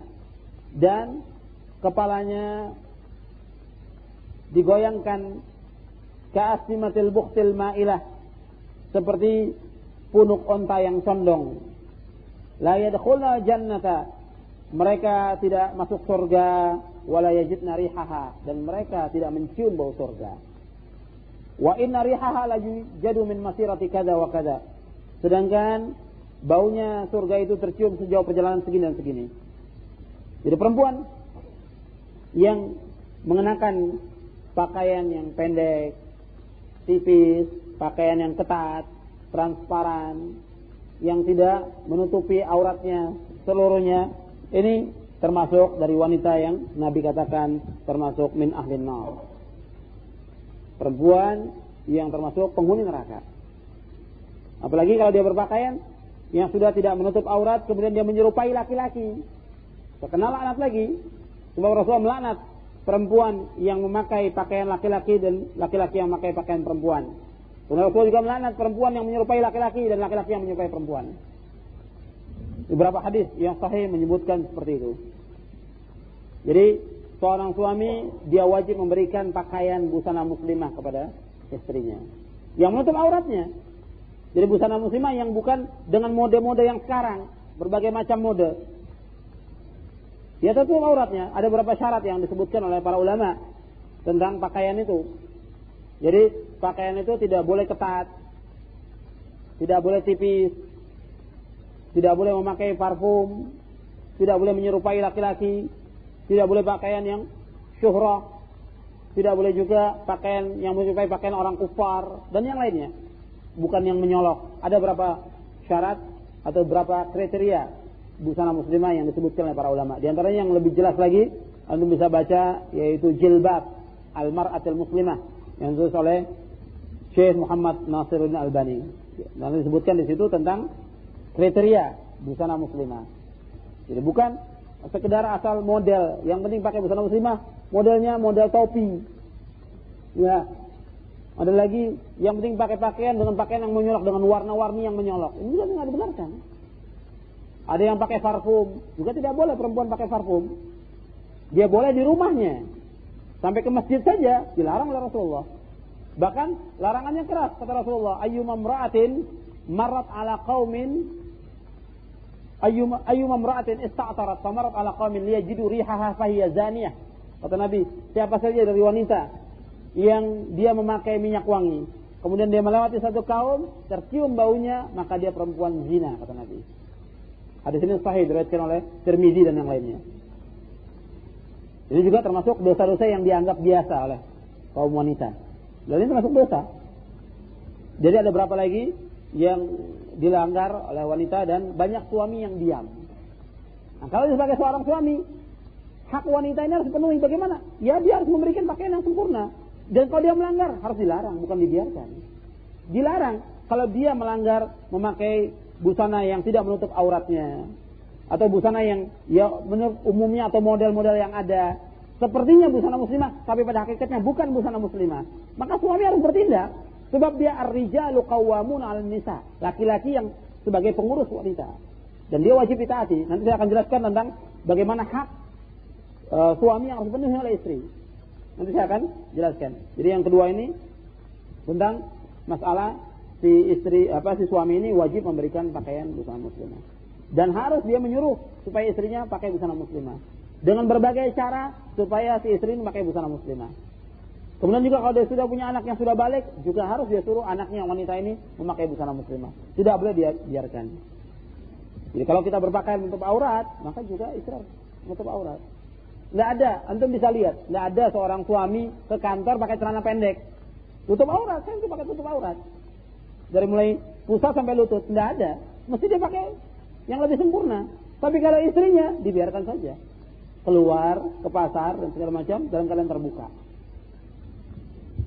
dan kepalanya digoyangkan, ka'asnimatil bukhtil ma'ilah, seperti punuk onta yang condong. La yadkhulna jannata, mereka tidak masuk surga, wala yajidna rihaha, dan mereka tidak mencium bau surga. Wa inna rihaha la yujadu min masirati kada wa kada, sedangkan baunya surga itu tercium sejauh perjalanan segini dan segini. Jadi perempuan yang mengenakan pakaian yang pendek, tipis, pakaian yang ketat, transparan, yang tidak menutupi auratnya seluruhnya, ini termasuk dari wanita yang Nabi katakan termasuk min ahlin nar. Perempuan yang termasuk penghuni neraka. Apalagi kalau dia berpakaian yang sudah tidak menutup aurat, kemudian dia menyerupai laki-laki. Terkena laknat lagi. Sebab Rasulullah melaknat perempuan yang memakai pakaian laki-laki dan laki-laki yang memakai pakaian perempuan. Kemudian Rasulullah juga melaknat perempuan yang menyerupai laki-laki dan laki-laki yang menyerupai perempuan. Beberapa hadis yang sahih menyebutkan seperti itu. Jadi seorang suami dia wajib memberikan pakaian busana muslimah kepada istrinya yang menutup auratnya. Jadi busana muslimah yang bukan dengan mode-mode yang sekarang, berbagai macam mode. Dia tutup auratnya. Ada beberapa syarat yang disebutkan oleh para ulama tentang pakaian itu. Jadi pakaian itu tidak boleh ketat, tidak boleh tipis, tidak boleh memakai parfum, tidak boleh menyerupai laki-laki, tidak boleh pakaian yang syuhrah, tidak boleh juga pakaian yang menyerupai pakaian orang kufar dan yang lainnya. Bukan yang menyolok. Ada berapa syarat atau berapa kriteria busana muslimah yang disebutkan oleh para ulama. Di antaranya yang lebih jelas lagi, antum bisa baca, yaitu jilbab al-mar'atul muslimah yang ditulis oleh Syekh Muhammad Nasiruddin Albani. Dan disebutkan di situ tentang kriteria busana muslimah. Jadi bukan sekedar asal model, yang penting pakai busana muslimah, modelnya model topi. Ya. Ada lagi yang penting pakai pakaian dengan pakaian yang menyolok, dengan warna-warni yang menyolok. Ini juga tidak dibenarkan. Ada yang pakai parfum, juga tidak boleh perempuan pakai parfum. Dia boleh di rumahnya. Sampai ke masjid saja dilarang oleh Rasulullah. Bahkan larangannya keras, kata Rasulullah, ayyuma imra'atin marrat ala qaumin ayyuma imra'atin ista'tarat famarat ala qaumin liyajidu rihaha fahiya zaniyah. Kata Nabi, siapa saja dari wanita yang dia memakai minyak wangi, kemudian dia melewati satu kaum, tercium baunya, maka dia perempuan zina, kata Nabi. Hadis ini sahih diriwayatkan oleh Tirmizi dan yang lainnya. Ini juga termasuk dosa-dosa yang dianggap biasa oleh kaum wanita. Dan ini termasuk dosa. Jadi ada berapa lagi yang dilanggar oleh wanita dan banyak suami yang diam. Nah, kalau sebagai seorang suami, hak wanita ini harus dipenuhi. Bagaimana? Ya dia harus memberikan pakaian yang sempurna. Dan kalau dia melanggar harus dilarang, bukan dibiarkan. Dilarang kalau dia melanggar memakai busana yang tidak menutup auratnya, atau busana yang ya menurut umumnya atau model-model yang ada sepertinya busana muslimah tapi pada hakikatnya bukan busana muslimah, maka suami harus bertindak. Sebab dia ar-rijalu qawwamuna 'alan nisa, laki-laki yang sebagai pengurus wanita, dan dia wajib ditaati. Nanti saya akan jelaskan tentang bagaimana hak suami yang harus dipenuhi oleh istri. Nanti saya akan jelaskan. Jadi yang kedua ini tentang masalah si suami ini wajib memberikan pakaian busana muslimah. Dan harus dia menyuruh supaya istrinya pakai busana muslimah. Dengan berbagai cara supaya si istri ini pakai busana muslimah. Kemudian juga kalau dia sudah punya anak yang sudah balik, juga harus dia suruh anaknya yang wanita ini memakai busana muslimah. Tidak boleh dia biarkan. Jadi kalau kita berpakaian menutup aurat, maka juga istri menutup aurat. Tidak ada, antum bisa lihat, tidak ada seorang suami ke kantor pakai celana pendek. Tutup aurat, saya itu pakai tutup aurat. Dari mulai pusat sampai lutut, tidak ada. Mesti dia pakai yang lebih sempurna. Tapi kalau istrinya, dibiarkan saja. Keluar ke pasar dan segala macam dalam keadaan terbuka.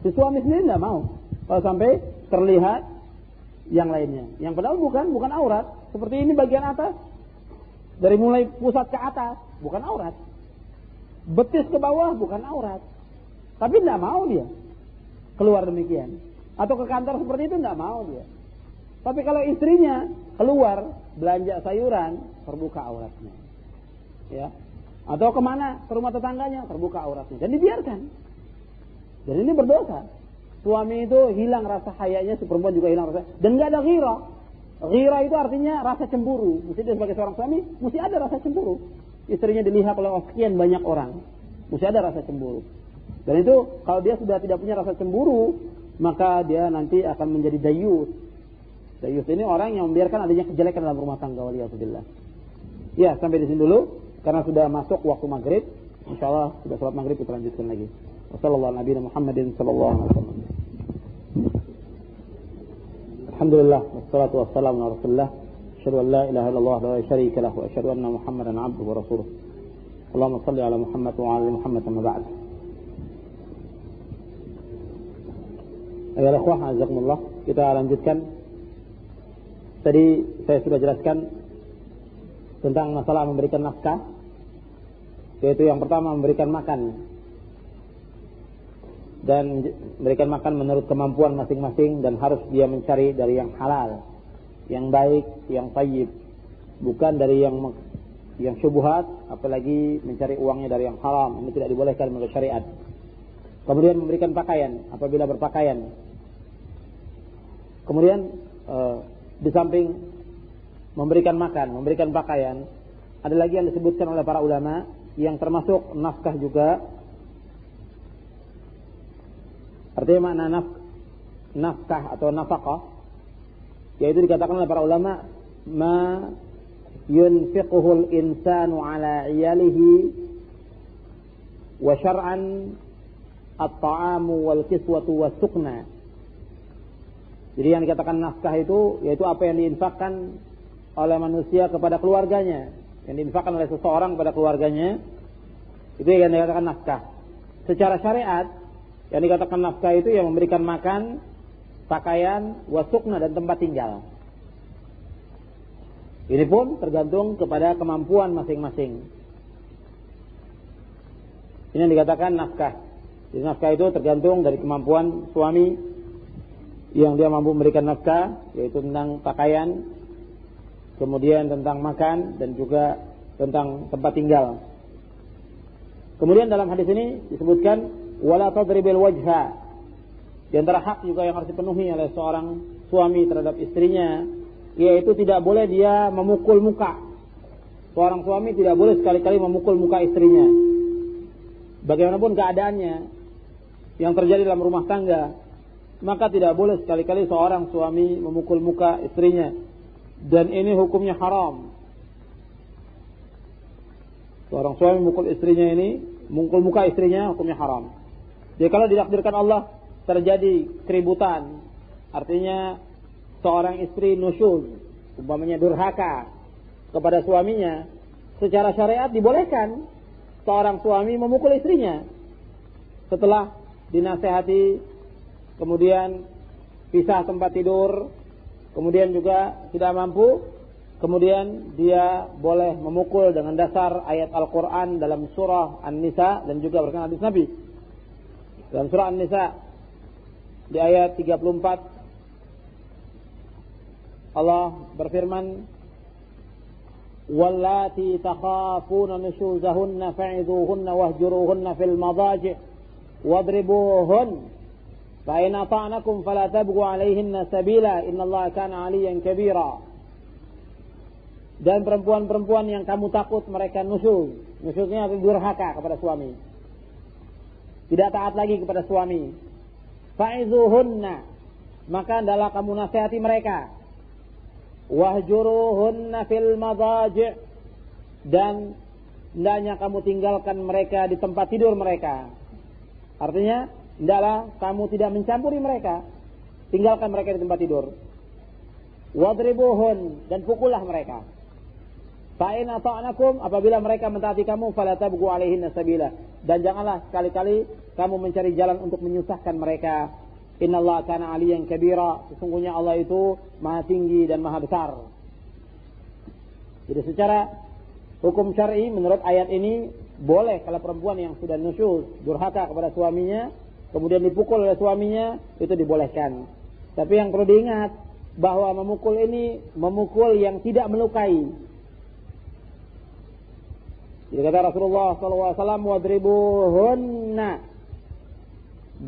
Si suami sendiri tidak mau. Kalau sampai terlihat yang lainnya. Yang padahal bukan aurat. Seperti ini bagian atas. Dari mulai pusat ke atas, bukan aurat. Betis ke bawah, bukan aurat. Tapi tidak mau dia keluar demikian. Atau ke kantor seperti itu tidak mau dia. Tapi kalau istrinya keluar belanja sayuran, terbuka auratnya. Ya. Atau kemana? Ke rumah tetangganya, terbuka auratnya. Dan dibiarkan. Dan ini berdosa. Suami itu hilang rasa hayanya, si perempuan juga hilang rasa. Dan nggak ada ghirah. Ghirah itu artinya rasa cemburu. Mesti dia sebagai seorang suami, mesti ada rasa cemburu. Istrinya dilihat oleh sekian banyak orang. Mesti ada rasa cemburu. Dan itu kalau dia sudah tidak punya rasa cemburu, maka dia nanti akan menjadi dayus. Dayus ini orang yang membiarkan adanya kejelekan dalam rumah tangga, waliyadzubillah. Ya, sampai di sini dulu karena sudah masuk waktu maghrib. Insyaallah sudah salat maghrib kita lanjutkan lagi. Wassalamualaikum warahmatullahi wabarakatuh. Alhamdulillah wassalatu wassalamu ala Rasulillah. Asyhadu an la ilaha illallah wa la syarika lahu wa asyhadu anna Muhammadan abduhu wa rasuluh. Allahumma shalli ala Muhammad wa ala Muhammad amma ba'd. Ayo ikhwah, azakumullah. Kita lanjutkan. Tadi saya sudah jelaskan tentang masalah memberikan nafkah, yaitu yang pertama memberikan makan. Dan memberikan makan menurut kemampuan masing-masing dan harus dia mencari dari yang halal, yang baik, yang thayyib, bukan dari yang syubhat, apalagi mencari uangnya dari yang haram. Ini tidak dibolehkan menurut syariat. Kemudian memberikan pakaian apabila berpakaian. Kemudian di samping memberikan makan, memberikan pakaian, ada lagi yang disebutkan oleh para ulama yang termasuk nafkah juga. Artinya makna nafkah atau nafaqah, yaitu dikatakan oleh para ulama ma yunfiquhul insanu ala iyalihi wa syar'an at-ta'amu wal kiswatu was sukna. Jadi yang dikatakan nafkah itu yaitu apa yang diinfakkan oleh manusia kepada keluarganya, yang diinfakkan oleh seseorang kepada keluarganya, itu yang dikatakan nafkah. Secara syariat yang dikatakan nafkah itu yang memberikan makan, pakaian, wasukna dan tempat tinggal. Ini pun tergantung kepada kemampuan masing-masing. Ini yang dikatakan nafkah. Jadi nafkah itu tergantung dari kemampuan suami yang dia mampu memberikan nafkah, yaitu tentang pakaian, kemudian tentang makan dan juga tentang tempat tinggal. Kemudian dalam hadis ini disebutkan wala tadribil wajha. Di antara hak juga yang harus dipenuhi oleh seorang suami terhadap istrinya, yaitu tidak boleh dia memukul muka. Seorang suami tidak boleh sekali-kali memukul muka istrinya. Bagaimanapun keadaannya yang terjadi dalam rumah tangga, maka tidak boleh sekali-kali seorang suami memukul muka istrinya. Dan ini hukumnya haram. Seorang suami memukul istrinya ini, memukul muka istrinya, hukumnya haram. Jadi kalau ditakdirkan Allah terjadi keributan, artinya seorang istri nusyuz, umpamanya durhaka kepada suaminya, secara syariat dibolehkan seorang suami memukul istrinya setelah dinasehati, kemudian pisah tempat tidur, kemudian juga tidak mampu, kemudian dia boleh memukul dengan dasar ayat Al-Quran dalam surah An-Nisa dan juga berdasarkan hadis Nabi. Dalam surah An-Nisa di ayat 34 Allah berfirman, wallati takhafuna nushuzahunna fa'idhuhunna wahjuruhunna fil madaji' wadribuhun fa in ata'nakum fala tabghu 'alayhinna sabila innallaha kana 'aliyan kabira. Dan perempuan-perempuan yang kamu takut mereka nusyuz, nusyuznya durhaka kepada suami, tidak taat lagi kepada suami, fa'izuhunna, maka hendaklah kamu nasihati mereka, wahjuruhunna fil madaji', dan hendaknya kamu tinggalkan mereka di tempat tidur mereka. Artinya hendaklah kamu tidak mencampuri mereka, tinggalkan mereka di tempat tidur. Wadribuhun, dan pukullah mereka. Fa'in ata'nakum, apabila mereka mentaati kamu, fala tabghu 'alaihinna sabila, dan janganlah sekali-kali kamu mencari jalan untuk menyusahkan mereka. Innallaha kana 'aliyan kabira, sesungguhnya Allah itu Maha tinggi dan Maha besar. Jadi secara hukum syar'i menurut ayat ini boleh kalau perempuan yang sudah nusyuz, durhaka kepada suaminya, kemudian dipukul oleh suaminya, itu dibolehkan. Tapi yang perlu diingat, bahwa memukul ini memukul yang tidak melukai. Jadi kata Rasulullah SAW, wadribuhunna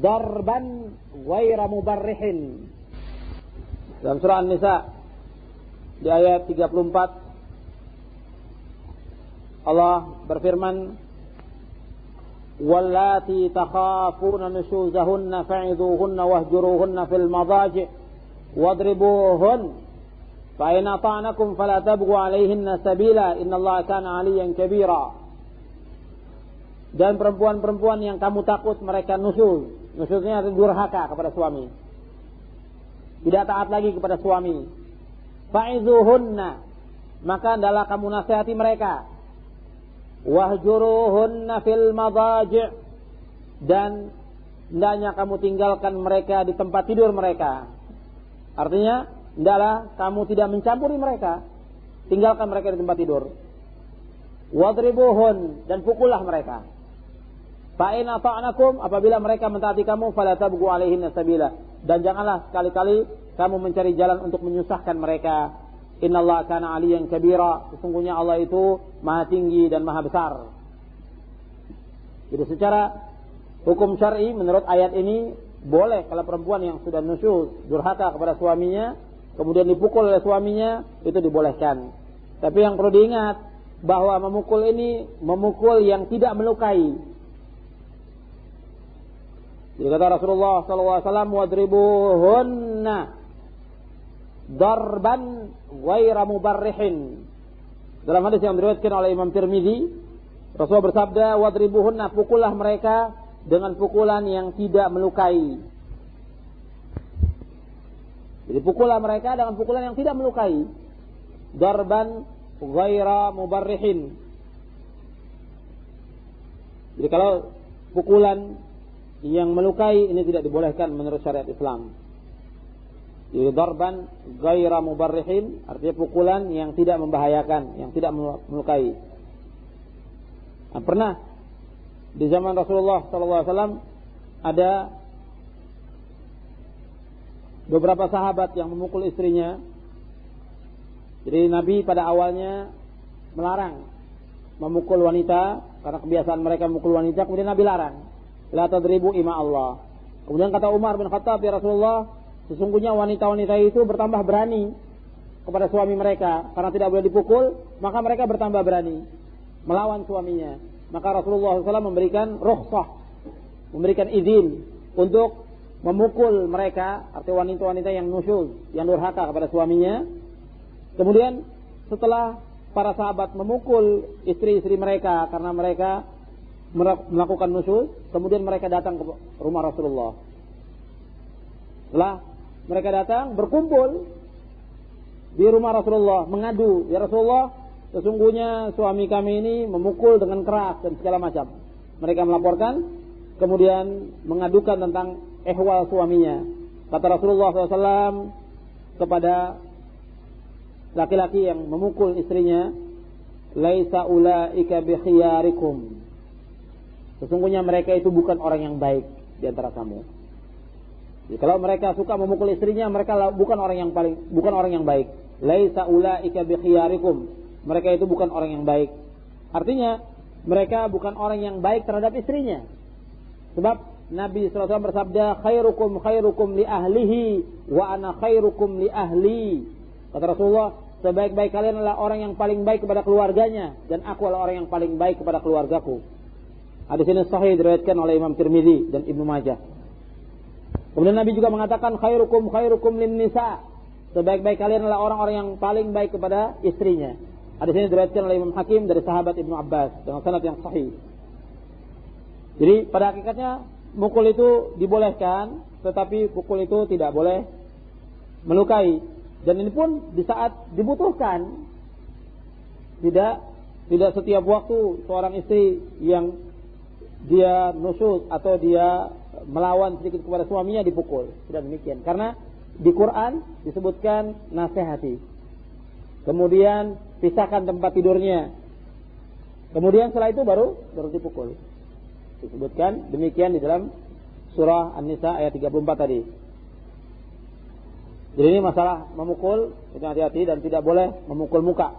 darban ghaira mubarrihin. Dalam surah An-Nisa di ayat 34 Allah berfirman, wallati takhafuna nushuzahunna fa'idhuhunna wahjuruhunna fil madaji' wadribuhun fa in ata'nakum fala tabghu 'alayhinna sabila innallaha kana 'aliyan kabira. Dan perempuan-perempuan yang kamu takut mereka nusyuz, nusyuznya durhaka kepada suami, tidak taat lagi kepada suami, fa'idhuhunna, maka hendaklah kamu nasihati mereka, wahjuruhunna fil madaji', dan hendaknya kamu tinggalkan mereka di tempat tidur mereka. Artinya hendaklah kamu tidak mencampuri mereka, tinggalkan mereka di tempat tidur. Wadribuhun, dan pukullah mereka. Fa in ata'nakum, apabila mereka mentaati kamu, fala tabghu 'alaihinna sabila, dan janganlah sekali-kali kamu mencari jalan untuk menyusahkan mereka. Innallaha kana 'aliyan kabira, sesungguhnya Allah itu Maha tinggi dan Maha besar. Jadi secara hukum syar'i menurut ayat ini boleh kalau perempuan yang sudah nusyuz, durhaka kepada suaminya, kemudian dipukul oleh suaminya, itu dibolehkan. Tapi yang perlu diingat bahwa memukul ini memukul yang tidak melukai. Jadi kata Rasulullah SAW, wadribuhunna darban ghaira mubarrihin. Dalam hadis yang diriwayatkan oleh Imam Tirmidzi, Rasulullah bersabda, wadribuhunna, pukullah mereka dengan pukulan yang tidak melukai. Jadi pukullah mereka dengan pukulan yang tidak melukai. Darban ghaira mubarrihin. Jadi kalau pukulan yang melukai ini tidak dibolehkan menurut syariat Islam. Jadi darban ghaira mubarrihin artinya pukulan yang tidak membahayakan, yang tidak melukai. Nah, pernah di zaman Rasulullah SAW ada beberapa sahabat yang memukul istrinya. Jadi Nabi pada awalnya melarang memukul wanita karena kebiasaan mereka memukul wanita. Kemudian Nabi larang, la tadribu ima Allah. Kemudian kata Umar bin Khattab, ya Rasulullah, sesungguhnya wanita-wanita itu bertambah berani kepada suami mereka karena tidak boleh dipukul, maka mereka bertambah berani melawan suaminya. Maka Rasulullah SAW memberikan rukhsah, memberikan izin untuk memukul mereka, artinya wanita-wanita yang nusyuz, yang durhaka kepada suaminya. Kemudian setelah para sahabat memukul istri-istri mereka karena mereka melakukan nusyuz, kemudian mereka datang ke rumah Rasulullah. Setelah mereka datang berkumpul di rumah Rasulullah mengadu, ya Rasulullah, sesungguhnya suami kami ini memukul dengan keras dan segala macam. Mereka melaporkan, kemudian mengadukan tentang ehwal suaminya. Kata Rasulullah SAW kepada laki-laki yang memukul istrinya, laisa ulaika bi khiyarikum, sesungguhnya mereka itu bukan orang yang baik di antara kamu. Jadi, kalau mereka suka memukul istrinya, mereka bukan orang yang baik. Laisa ulaika bi khiyarikum, mereka itu bukan orang yang baik. Artinya mereka bukan orang yang baik terhadap istrinya. Sebab Nabi SAW bersabda, khairukum khairukum li ahlihi wa ana khairukum li ahli. Kata Rasulullah, sebaik-baik kalian adalah orang yang paling baik kepada keluarganya, dan aku adalah orang yang paling baik kepada keluargaku. Hadis ini sahih diriwayatkan oleh Imam Tirmidzi dan Ibnu Majah. Kemudian Nabi juga mengatakan, khairukum khairukum lin nisa, sebaik-baik kalian adalah orang-orang yang paling baik kepada istrinya. Hadis ini diriwayatkan oleh Imam Hakim dari sahabat Ibnu Abbas dengan sanad yang sahih. Jadi pada hakikatnya mukul itu dibolehkan, tetapi pukul itu tidak boleh melukai. Dan ini pun di saat dibutuhkan. Tidak setiap waktu seorang istri yang dia nusyuz atau dia melawan sedikit kepada suaminya dipukul. Tidak demikian. Karena di Quran disebutkan nasihati. Kemudian pisahkan tempat tidurnya. Kemudian setelah itu baru dipukul. Disebutkan demikian di dalam surah An-Nisa ayat 34 tadi. Jadi ini masalah memukul, itu hati-hati dan tidak boleh memukul muka.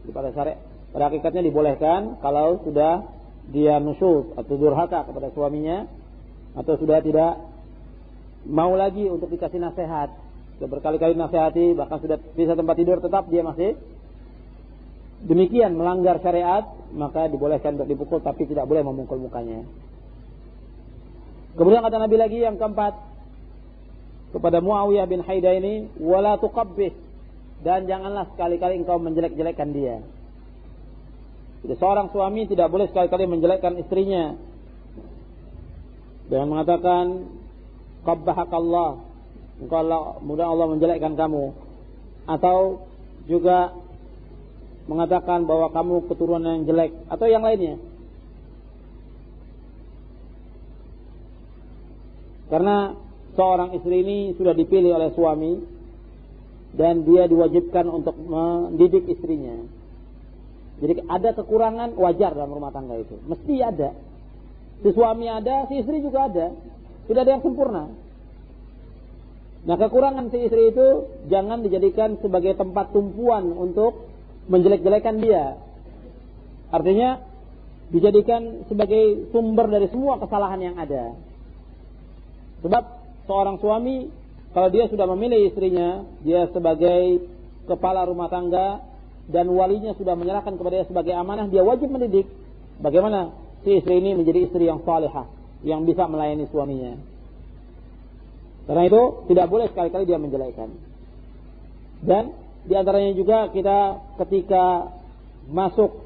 Pada syariat, pada hakikatnya dibolehkan kalau sudah dia nusyuz atau durhaka kepada suaminya, atau sudah tidak mau lagi untuk dikasih nasihat, sudah berkali-kali nasihati, bahkan sudah bisa tempat tidur, tetap dia masih demikian melanggar syariat, maka dibolehkan untuk dipukul, tapi tidak boleh memukul mukanya. Kemudian kata Nabi lagi yang keempat kepada Muawiyah bin Haidah ini, wala tuqabbih, dan janganlah sekali-kali engkau menjelek-jelekkan dia. Jadi seorang suami tidak boleh sekali-kali menjelekkan istrinya dengan mengatakan qabbahakallah, engkau Allah, mudah Allah menjelekkan kamu, atau juga mengatakan bahwa kamu keturunan yang jelek, atau yang lainnya. Karena seorang istri ini sudah dipilih oleh suami dan dia diwajibkan untuk mendidik istrinya. Jadi ada kekurangan wajar dalam rumah tangga itu, mesti ada. Si suami ada, si istri juga ada. Tidak ada yang sempurna. Nah, kekurangan si istri itu jangan dijadikan sebagai tempat tumpuan untuk menjelek-jelekan dia. Artinya dijadikan sebagai sumber dari semua kesalahan yang ada. Sebab seorang suami kalau dia sudah memilih istrinya, dia sebagai kepala rumah tangga dan walinya sudah menyerahkan kepada dia sebagai amanah, dia wajib mendidik bagaimana si istri ini menjadi istri yang salihah, yang bisa melayani suaminya. Karena itu tidak boleh sekali-kali dia menjelekkan. Dan di antaranya juga kita ketika masuk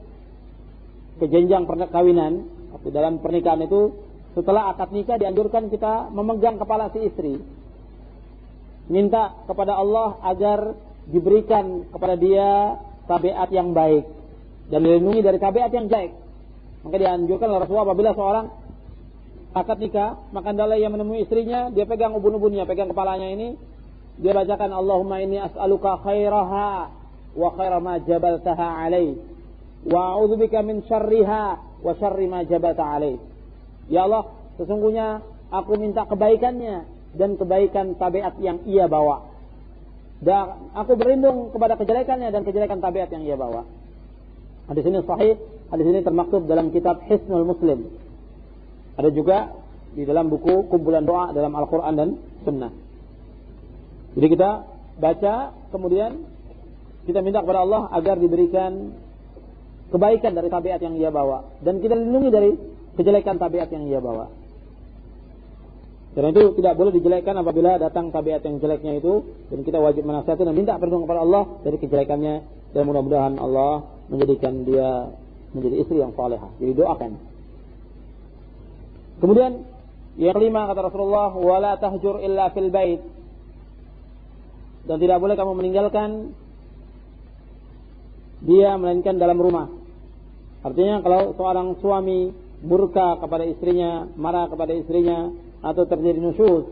ke jenjang perkawinan atau dalam pernikahan itu, setelah akad nikah dianjurkan kita memegang kepala si istri, minta kepada Allah agar diberikan kepada dia tabiat yang baik dan dilindungi dari tabiat yang jelek. Maka dianjurkan oleh Rasulullah apabila seorang akad nikah, maka hendaklah ia menemui istrinya, dia pegang ubun-ubunnya, pegang kepalanya ini, dia bacakan Allahumma inni as'aluka khairaha wa khaira ma jabaltaha alaih wa a'udzubika min syarriha wa syarri ma jabalta alaih. Ya Allah, sesungguhnya aku minta kebaikannya dan kebaikan tabiat yang ia bawa, dan aku berlindung kepada kejelekannya dan kejelekan tabiat yang ia bawa. Hadis ini sahih, hadis ini termaktub dalam kitab Hisnul Muslim. Ada juga di dalam buku kumpulan doa dalam Al-Quran dan Sunnah. Jadi kita baca, kemudian kita minta kepada Allah agar diberikan kebaikan dari tabiat yang ia bawa, dan kita lindungi dari kejelekan tabiat yang ia bawa. Karena itu tidak boleh dijelekkan apabila datang tabiat yang jeleknya itu, dan kita wajib menasihati dan minta perlindungan kepada Allah dari kejelekannya, dan mudah-mudahan Allah menjadikan dia menjadi istri yang salehah. Jadi doakan. Kemudian yang kelima kata Rasulullah, wala tahjur illa fil bait, dan tidak boleh kamu meninggalkan dia melainkan dalam rumah. Artinya kalau seorang suami murka kepada istrinya, marah kepada istrinya, atau terjadi nusyuz,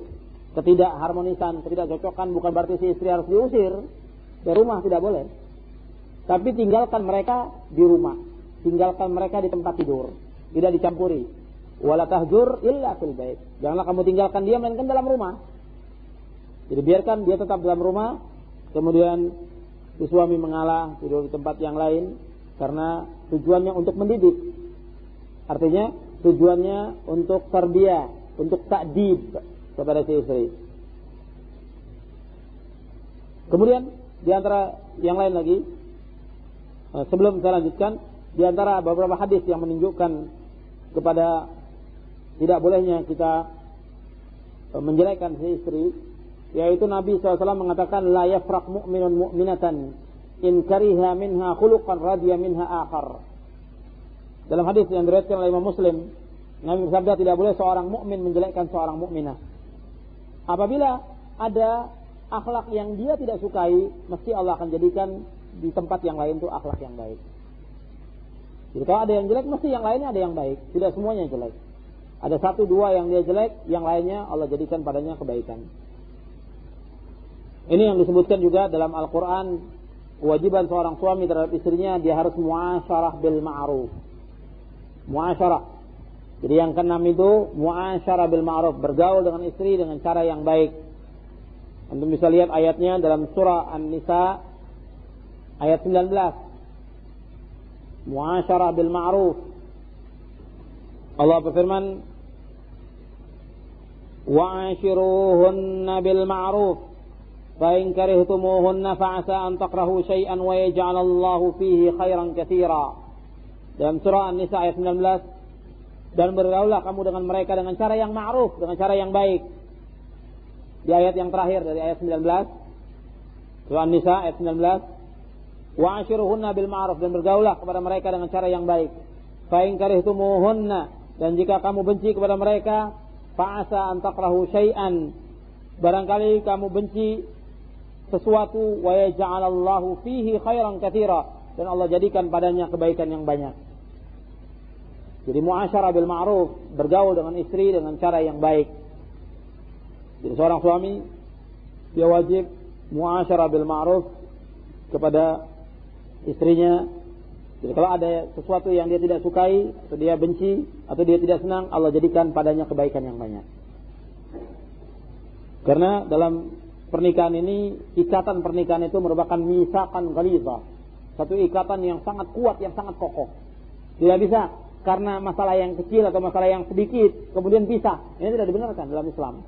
ketidakharmonisan, ketidakcocokan, bukan berarti si istri harus diusir dari rumah, tidak boleh. Tapi tinggalkan mereka di rumah, tinggalkan mereka di tempat tidur, tidak dicampuri. Wala tahjur illa fil bait, janganlah kamu tinggalkan dia melainkan dalam rumah. Jadi biarkan dia tetap dalam rumah, kemudian si suami mengalah tidur di tempat yang lain, karena tujuannya untuk mendidik. Artinya tujuannya untuk tarbiyah, untuk ta'dib kepada si istri. Kemudian di antara yang lain lagi, sebelum saya lanjutkan, di antara beberapa hadis yang menunjukkan kepada tidak bolehnya kita menjelekkan si istri, yaitu Nabi SAW mengatakan la yafraq mu'minun mu'minatan in kariha minha khuluqan radiya minha akhar. Dalam hadis yang diriwayatkan oleh Imam Muslim, Nabi bersabda tidak boleh seorang mukmin menjelekkan seorang mukminah. Apabila ada akhlak yang dia tidak sukai, mesti Allah akan jadikan di tempat yang lain itu akhlak yang baik. Jadi kalau ada yang jelek, mesti yang lainnya ada yang baik. Tidak semuanya jelek. Ada satu dua yang dia jelek, yang lainnya Allah jadikan padanya kebaikan. Ini yang disebutkan juga dalam Al-Quran, kewajiban seorang suami terhadap istrinya, dia harus muasyarah bil ma'ruf. Muasyarah. Jadi yang keenam itu muasyarah bil ma'ruf, bergaul dengan istri dengan cara yang baik. Antum bisa lihat ayatnya dalam surah An-Nisa ayat 19. Muasyarah bil ma'ruf. Allah berfirman, wa'ashiruhunna bil ma'ruf fa in karihtumuhunna fa'asa an takrahu syai'an wa yaj'alallahu fihi khairan katsira. Dalam surah An-Nisa ayat 19, dan bergaulah kamu dengan mereka dengan cara yang ma'ruf, dengan cara yang baik. Di ayat yang terakhir dari ayat 19, surah An-Nisa ayat 19, wa'ashiruhunna bil ma'ruf, dan bergaulah kepada mereka dengan cara yang baik. Fa in karihtumuhunna, dan jika kamu benci kepada mereka, fa'asa an takrahu syai'an, barangkali kamu benci sesuatu, wa yaj'alallahu fihi khairan katsira, dan Allah jadikan padanya kebaikan yang banyak. Jadi muasyarah bil ma'ruf, bergaul dengan istri dengan cara yang baik. Jadi seorang suami dia wajib muasyarah bil ma'ruf kepada istrinya. Jadi kalau ada sesuatu yang dia tidak sukai, atau dia benci, atau dia tidak senang, Allah jadikan padanya kebaikan yang banyak. Karena dalam pernikahan ini, ikatan pernikahan itu merupakan misaqan ghalidha, satu ikatan yang sangat kuat, yang sangat kokoh. Tidak bisa karena masalah yang kecil atau masalah yang sedikit kemudian pisah. Ini tidak dibenarkan dalam Islam.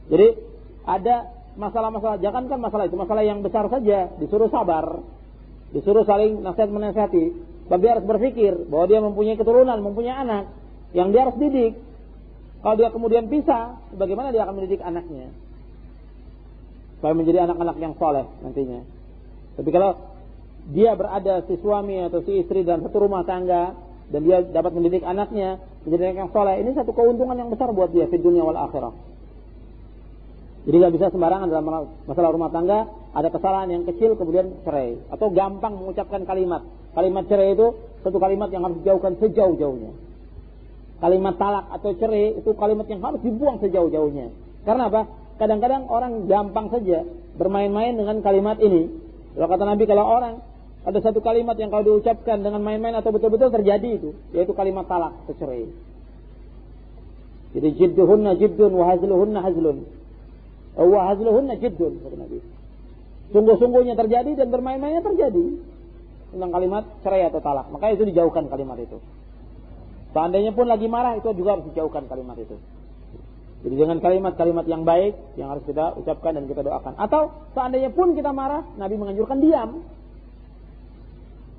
Jadi ada masalah-masalah, jangankan masalah itu, masalah yang besar saja disuruh sabar, disuruh saling nasihat menasihati. Sebab dia harus berpikir bahwa dia mempunyai keturunan, mempunyai anak yang dia harus didik. Kalau dia kemudian pisah, bagaimana dia akan mendidik anaknya supaya menjadi anak-anak yang soleh nantinya? Tapi kalau dia berada si suami atau si istri dalam satu rumah tangga dan dia dapat mendidik anaknya menjadi anak yang soleh, ini satu keuntungan yang besar buat dia di dunia wal akhirah. Jadi gak bisa sembarangan dalam masalah rumah tangga, ada kesalahan yang kecil kemudian cerai, atau gampang mengucapkan kalimat cerai itu satu kalimat yang harus dijauhkan sejauh-jauhnya. Kalimat talak atau cerai itu kalimat yang harus dibuang sejauh-jauhnya. Karena apa? Kadang-kadang orang gampang saja bermain-main dengan kalimat ini. Kalau kata Nabi, kalau orang ada satu kalimat yang kalau diucapkan dengan main-main atau betul-betul terjadi itu, yaitu kalimat talak atau cerai. Jadi jidduhunna jiddun wa hazluhunna hazlun. Wa hazluhunna jiddun, kata Nabi. Sungguh-sungguhnya terjadi dan bermain-mainnya terjadi tentang kalimat cerai atau talak. Maka itu dijauhkan kalimat itu. Seandainya pun lagi marah, itu juga harus dijauhkan kalimat itu. Jadi dengan kalimat-kalimat yang baik yang harus kita ucapkan dan kita doakan. Atau seandainya pun kita marah, Nabi menganjurkan diam.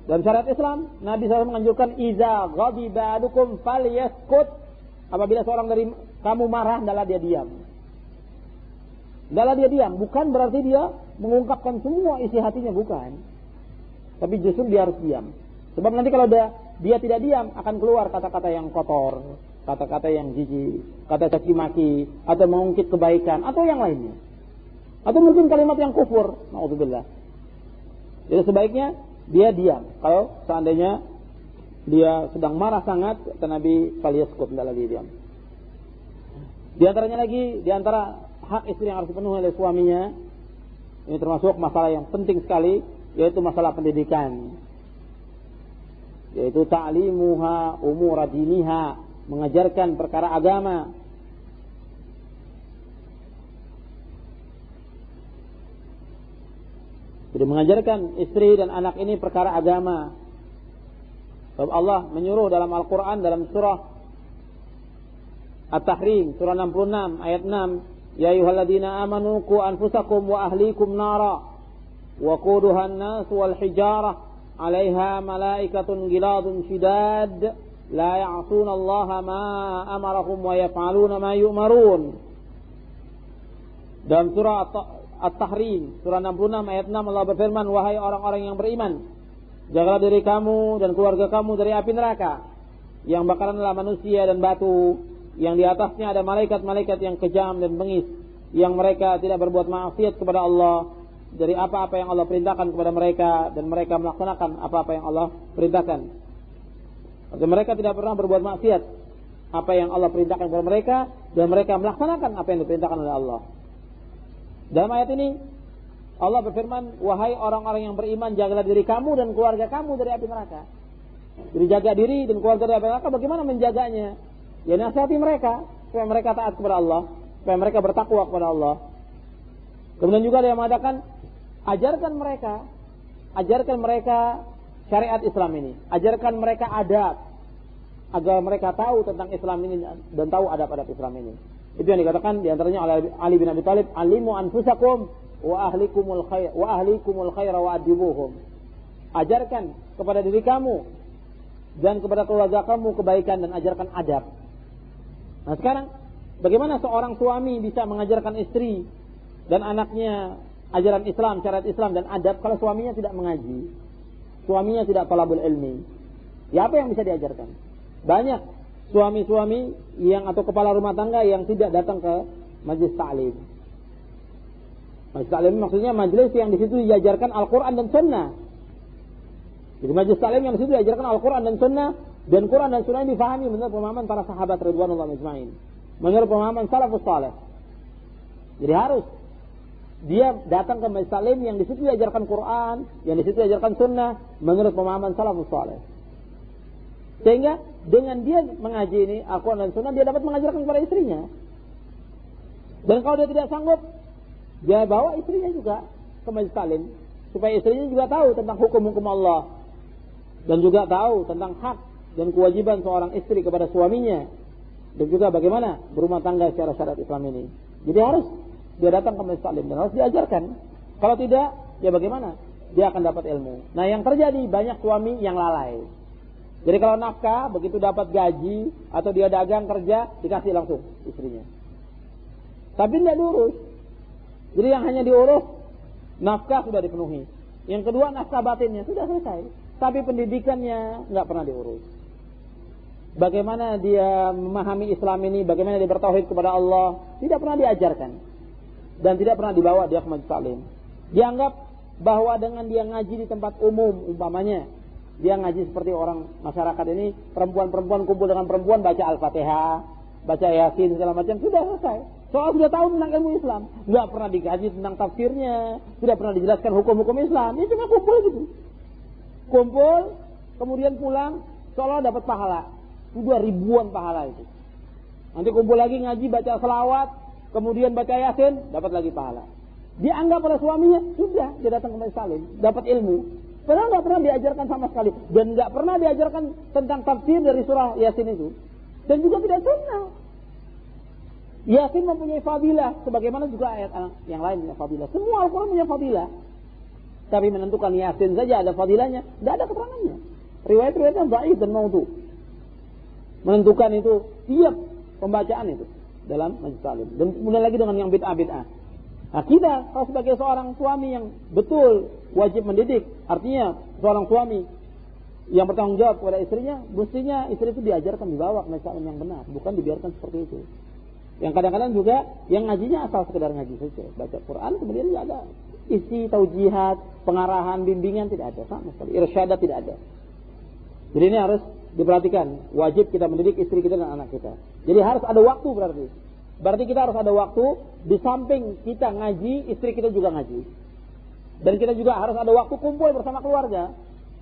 Dalam syariat Islam, Nabi SAW menganjurkan iza ghadiba ahadukum falyaskut. Apabila seorang dari kamu marah, hendaklah dia diam. Hendaklah dia diam, bukan berarti dia mengungkapkan semua isi hatinya, bukan. Tapi justru dia harus diam. Sebab nanti kalau dia tidak diam, akan keluar kata-kata yang kotor, kata-kata yang jijik, kata caci maki, atau mengungkit kebaikan, atau yang lainnya. Atau mungkin kalimat yang kufur, na'udzubillah. Jadi sebaiknya dia diam. Kalau seandainya dia sedang marah sangat, kata Nabi, falyaskut, hendaklah dia diam. Di antaranya lagi, di antara hak istri yang harus dipenuhi oleh suaminya, ini termasuk masalah yang penting sekali, yaitu masalah pendidikan, yaitu ta'limuha umur diniha, mengajarkan perkara agama. Jadi mengajarkan istri dan anak ini perkara agama. Sebab Allah menyuruh dalam Al-Quran, dalam surah At-Tahrim, surah 66 ayat 6, ya ayyuhalladzina amanu qu anfusakum wa ahlikum nara wa quduha an-nas wal hijarah 'alaiha malaikatun ghiladun shidad la ya'suna Allah ma amarahum wa yaf'aluna ma yu'marun. Dalam surah At-Tahrim, surah 66 ayat 6, Allah berfirman, wahai orang-orang yang beriman, jagalah diri kamu dan keluarga kamu dari api neraka, yang bakaran adalah manusia dan batu, yang di atasnya ada malaikat-malaikat yang kejam dan bengis, yang mereka tidak berbuat maksiat kepada Allah dari apa-apa yang Allah perintahkan kepada mereka, dan mereka melaksanakan apa-apa yang Allah perintahkan. Dan mereka tidak pernah berbuat maksiat apa yang Allah perintahkan kepada mereka, dan mereka melaksanakan apa yang diperintahkan oleh Allah. Dalam ayat ini Allah berfirman, wahai orang-orang yang beriman, jagalah diri kamu dan keluarga kamu dari api neraka. Jadi jaga diri dan keluarga dari api neraka, bagaimana menjaganya? Ya nasihati mereka supaya mereka taat kepada Allah, supaya mereka bertakwa kepada Allah, Kemudian juga ada yang mengatakan ajarkan mereka syariat Islam ini, ajarkan mereka adab agar mereka tahu tentang Islam ini dan tahu adab-adab Islam ini. Itu yang dikatakan diantaranya oleh Ali bin Abi Thalib, alimu anfusakum wa ahlikumul khaira wa adibuhum. Ajarkan kepada diri kamu dan kepada keluarga kamu kebaikan dan ajarkan adab. Nah sekarang bagaimana seorang suami bisa mengajarkan istri dan anaknya ajaran Islam, syariat Islam dan adab kalau suaminya tidak mengaji, suaminya tidak talabul ilmi? Ya apa yang bisa diajarkan? Banyak suami-suami yang atau kepala rumah tangga yang tidak datang ke majelis ta'lim. Majelis ta'lim maksudnya majelis yang di situ diajarkan Al-Quran dan Sunnah. Jadi majelis ta'lim yang di situ diajarkan Al-Quran dan Sunnah, dan Quran dan Sunnah ini difahami menurut pemahaman para sahabat ridwanullah ajma'in, menurut pemahaman salafus saleh. Jadi harus dia datang ke majelis ta'lim yang di situ diajarkan Quran, yang di situ diajarkan Sunnah menurut pemahaman salafus saleh. Sehingga dengan dia mengaji ini Al-Quran dan Sunnah, dia dapat mengajarkan kepada istrinya. Dan kalau dia tidak sanggup, dia bawa istrinya juga ke majelis ta'lim supaya istrinya juga tahu tentang hukum-hukum Allah dan juga tahu tentang hak dan kewajiban seorang istri kepada suaminya, dan juga bagaimana berumah tangga secara syariat Islam ini. Jadi harus dia datang ke majelis ta'lim dan harus diajarkan. Kalau tidak, ya bagaimana dia akan dapat ilmu? Nah yang terjadi banyak suami yang lalai. Jadi kalau nafkah begitu dapat gaji atau dia dagang kerja dikasih langsung istrinya. Tapi tidak diurus. Jadi yang hanya diurus nafkah sudah dipenuhi. Yang kedua nafkah batinnya sudah selesai. Tapi pendidikannya nggak pernah diurus. Bagaimana dia memahami Islam ini, bagaimana dia bertauhid kepada Allah, tidak pernah diajarkan. Dan tidak pernah dibawa dia ke majelis ta'lim. Dianggap bahwa dengan dia ngaji di tempat umum, umpamanya dia ngaji seperti orang masyarakat ini, perempuan-perempuan kumpul dengan perempuan baca Al-Fatihah, baca Yasin segala macam, sudah selesai. Soal sudah tahu tentang ilmu Islam, nggak pernah dikaji tentang tafsirnya, tidak pernah dijelaskan hukum-hukum Islam. Ini cuma kumpul gitu. Kumpul, kemudian pulang, seolah dapat pahala. Sudah ribuan pahala itu. Nanti kumpul lagi ngaji, baca selawat, kemudian baca Yasin, dapat lagi pahala. Dia anggap oleh suaminya, sudah, dia datang ke majelis ta'lim, dapat ilmu. Padahal nggak pernah diajarkan sama sekali. Dan nggak pernah diajarkan tentang tafsir dari surah Yasin itu. Dan juga tidak sunnah. Yasin mempunyai fadilah, sebagaimana juga ayat yang lain punya fadilah. Semua Al-Quran punya fadilah. Tapi menentukan Yasin saja ada fadilahnya, tidak ada keterangannya. Riwayat-riwayatnya dhaif dan maudhu. Menentukan itu tiap pembacaan itu dalam majelis ta'lim. Dan kemudian lagi dengan yang bid'ah-bid'ah. Nah kita kalau sebagai seorang suami yang betul wajib mendidik, artinya seorang suami yang bertanggung jawab kepada istrinya, mestinya istri itu diajarkan, dibawa ke majelis ta'lim yang benar, bukan dibiarkan seperti itu. Yang kadang-kadang juga yang ngajinya asal sekedar ngaji saja, baca Quran kemudian tidak ada isi taujihat, pengarahan, bimbingan, tidak ada sama sekali, irsyadat tidak ada. Jadi ini harus diperhatikan, wajib kita mendidik istri kita dan anak kita. Jadi harus ada waktu berarti kita harus ada waktu, di samping kita ngaji, istri kita juga ngaji. Dan kita juga harus ada waktu kumpul bersama keluarga.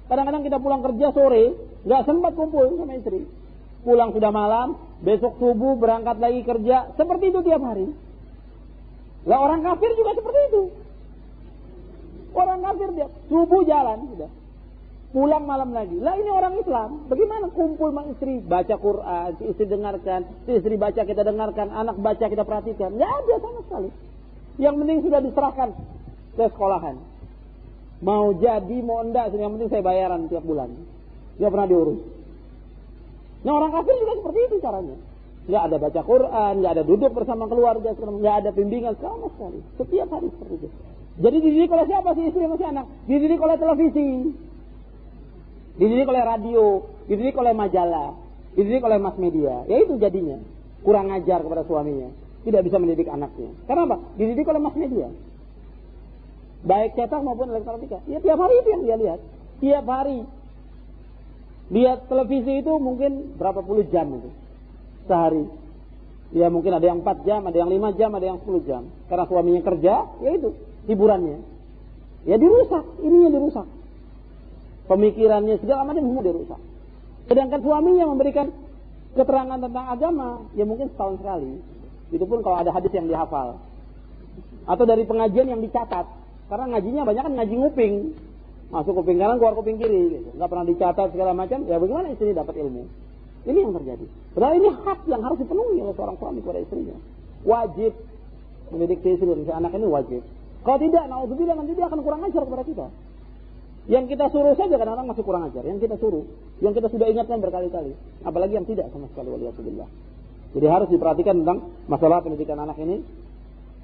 Kadang-kadang kita pulang kerja sore, nggak sempat kumpul sama istri. Pulang sudah malam, besok subuh berangkat lagi kerja, seperti itu tiap hari. Lah orang kafir juga seperti itu. Orang kafir dia subuh jalan sudah, pulang malam lagi. Lah ini orang Islam, bagaimana kumpul sama istri, baca Quran, si istri dengarkan, si istri baca kita dengarkan, anak baca kita perhatikan. Nggak ada sama sekali. Yang penting sudah diserahkan ke sekolahan. Mau jadi mau enggak, yang penting saya bayaran tiap bulan. Nggak pernah diurus. Nah orang kafir juga seperti itu caranya. Nggak ada baca Quran, nggak ada duduk bersama keluarga, nggak ada bimbingan sama sekali. Setiap hari seperti itu. Jadi dididik oleh siapa sih istri masih anak? Dididik oleh televisi, dididik oleh radio, dididik oleh majalah, dididik oleh mass media. Ya itu jadinya kurang ajar kepada suaminya, tidak bisa mendidik anaknya. Karena apa? Dididik oleh mass media, baik cetak maupun elektronika. Ya tiap hari itu yang dia lihat. Tiap hari lihat televisi itu mungkin berapa puluh jam itu sehari. Ya mungkin ada yang 4 jam, ada yang 5 jam, ada yang 10 jam. Karena suaminya kerja, ya itu hiburannya. Ya dirusak, ininya dirusak. Pemikirannya segala macam semua dirusak. Sedangkan suaminya memberikan keterangan tentang agama, ya mungkin setahun sekali. Itu pun kalau ada hadis yang dihafal. atau dari pengajian yang dicatat. Karena ngajinya banyak kan ngaji nguping, masuk kuping kanan keluar kuping kiri, gitu. Nggak pernah dicatat segala macam. Ya bagaimana istri dapat ilmu? Ini yang terjadi. Padahal ini hak yang harus dipenuhi oleh seorang suami kepada istrinya. Wajib mendidik istri dan anak ini wajib. Kalau tidak, naudzubillah, nanti dia akan kurang ajar kepada kita. Yang kita suruh saja kadang-kadang masih kurang ajar. Yang kita suruh, yang kita sudah ingatkan berkali-kali. Apalagi yang tidak sama sekali, waliyadzubillah. Jadi harus diperhatikan tentang masalah pendidikan anak ini.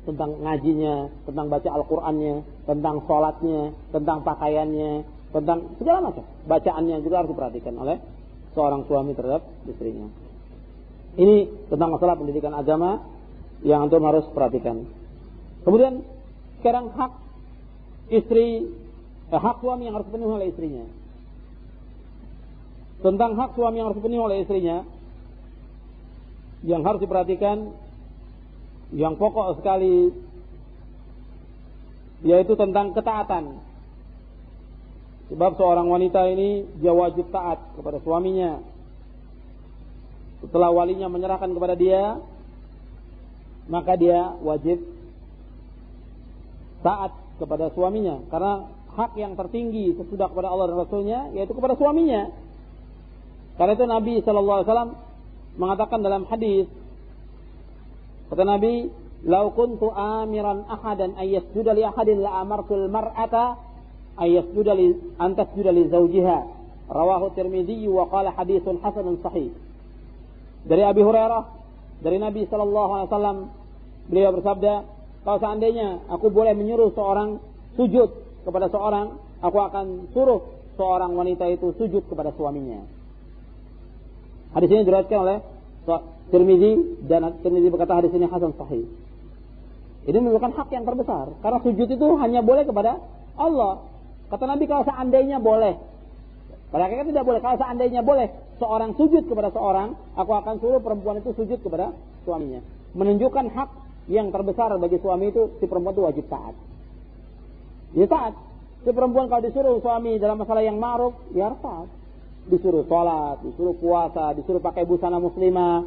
Tentang ngajinya, tentang baca Al-Qur'annya, tentang sholatnya, tentang pakaiannya, tentang segala macam. Bacaannya juga harus diperhatikan oleh seorang suami terhadap istrinya. Ini tentang masalah pendidikan agama yang antum harus perhatikan. Kemudian sekarang hak suami yang harus dipenuhi oleh istrinya. Tentang hak suami yang harus dipenuhi oleh istrinya, yang harus diperhatikan, yang pokok sekali, yaitu tentang ketaatan. Sebab seorang wanita ini dia wajib taat kepada suaminya. Setelah walinya menyerahkan kepada dia, maka dia wajib taat kepada suaminya. Karena hak yang tertinggi sesudah kepada Allah dan Rasulnya yaitu kepada suaminya. Karena itu Nabi SAW mengatakan dalam hadis, kata Nabi, "Lau kuntu amiran ahadan ayyasjuda li ahadin la amartul mar'ata ayyasjuda li antasjuda li zawjiha." Rawahu Tirmidzi wa qala haditsun hasanun sahih. Dari Abi Hurairah, dari Nabi sallallahu alaihi wasallam, beliau bersabda, "Kalau seandainya aku boleh menyuruh seorang sujud kepada seorang, aku akan suruh seorang wanita itu sujud kepada suaminya." Hadis ini diriwayatkan oleh Tirmidzi dan Tirmidzi berkata hadis ini hasan sahih. Ini merupakan hak yang terbesar karena sujud itu hanya boleh kepada Allah. Kata Nabi, kalau seandainya boleh, pada hakikatnya tidak boleh. Kalau seandainya boleh seorang sujud kepada seorang, aku akan suruh perempuan itu sujud kepada suaminya. Menunjukkan hak yang terbesar bagi suami itu, si perempuan itu wajib taat. Dia taat. Si perempuan kalau disuruh suami dalam masalah yang ma'ruf, dia harus taat. Disuruh sholat, disuruh puasa, disuruh pakai busana muslimah,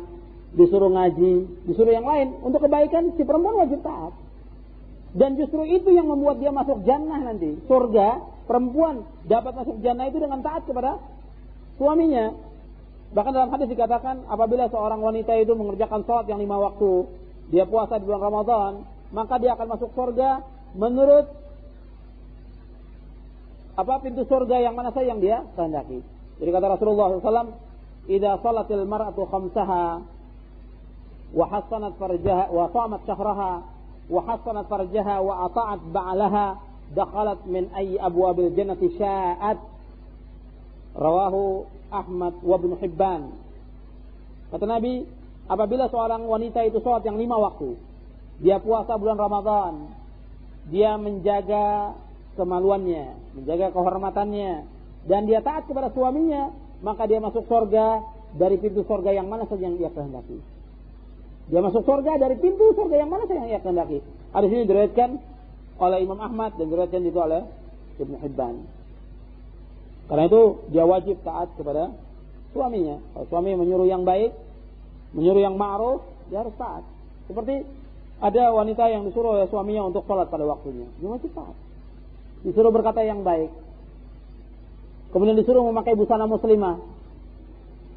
disuruh ngaji, disuruh yang lain. Untuk kebaikan, si perempuan wajib taat. Dan justru itu yang membuat dia masuk jannah nanti. Surga, perempuan dapat masuk jannah itu dengan taat kepada suaminya. Bahkan dalam hadis dikatakan, apabila seorang wanita itu mengerjakan sholat yang 5 waktu, dia puasa di bulan Ramadan, maka dia akan masuk surga menurut pintu surga yang mana saja yang dia kehendaki. Jadi kata Rasulullah SAW, "Idza salatil mar'atu khamsaha wa hasanat farjaha wa shamat syahraha wa hasanat farjaha wa ata'at ba'laha dakhalat min ayyi abwabil jannati sya'at." Rawahu Ahmad wa Ibnu Hibban. Kata Nabi, apabila seorang wanita itu salat yang 5 waktu, dia puasa bulan Ramadan, dia menjaga kemaluannya, menjaga kehormatannya, dan dia taat kepada suaminya, maka dia masuk surga dari pintu surga yang mana saja yang ia kehendaki. Dia masuk surga dari pintu surga yang mana saja yang ia kehendaki. Hadis ini diriwayatkan oleh Imam Ahmad dan diriwayatkan juga oleh Ibnu Hibban. Karena itu dia wajib taat kepada suaminya. Kalau suami menyuruh yang baik, menyuruh yang ma'ruf, dia harus taat. Seperti ada wanita yang disuruh oleh suaminya untuk sholat pada waktunya, dia wajib taat. Disuruh berkata yang baik. Kemudian disuruh memakai busana muslimah.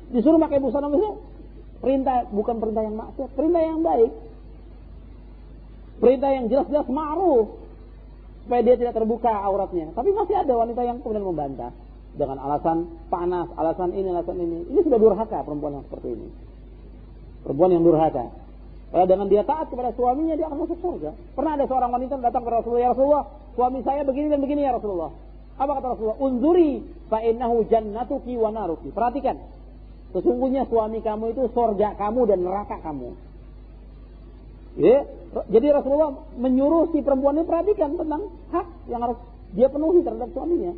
Disuruh memakai busana muslimah. Perintah, bukan perintah yang maksiat, perintah yang baik. Perintah yang jelas-jelas ma'ruf. Supaya dia tidak terbuka auratnya. Tapi masih ada wanita yang kemudian membantah. Dengan alasan panas, alasan ini, alasan ini. Ini sudah durhaka perempuan yang seperti ini. Perempuan yang durhaka. Kalau dengan dia taat kepada suaminya, dia akan masuk surga. Pernah ada seorang wanita datang kepada Rasulullah, "Ya Rasulullah, suami saya begini dan begini ya Rasulullah." Apa kata Rasulullah? "Unzuri fa innahu jannatuki wa naruki." Perhatikan. Sesungguhnya suami kamu itu surga kamu dan neraka kamu. Ya, jadi Rasulullah menyuruh si perempuan ini perhatikan tentang hak yang harus dia penuhi terhadap suaminya.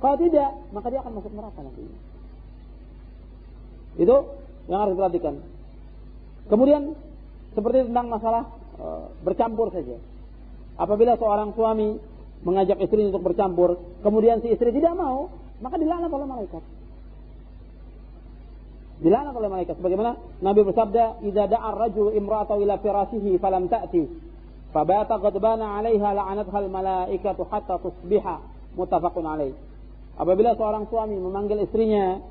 Kalau tidak, maka dia akan masuk neraka nantinya. Itu yang harus diperhatikan. Kemudian seperti tentang masalah bercampur saja. Apabila seorang suami mengajak istri untuk bercampur, kemudian si istri tidak mau, maka dilaknat oleh malaikat. Dilaknat oleh malaikat. Sebagaimana Nabi bersabda, "Idza da'a ar-rajulu imra'atahu ila firashihi falam ta'ti, Fabata ghadbana 'alaiha la'anathal malaikatu hatta tusbiha, muttafaqun alaih. Apabila seorang suami memanggil istrinya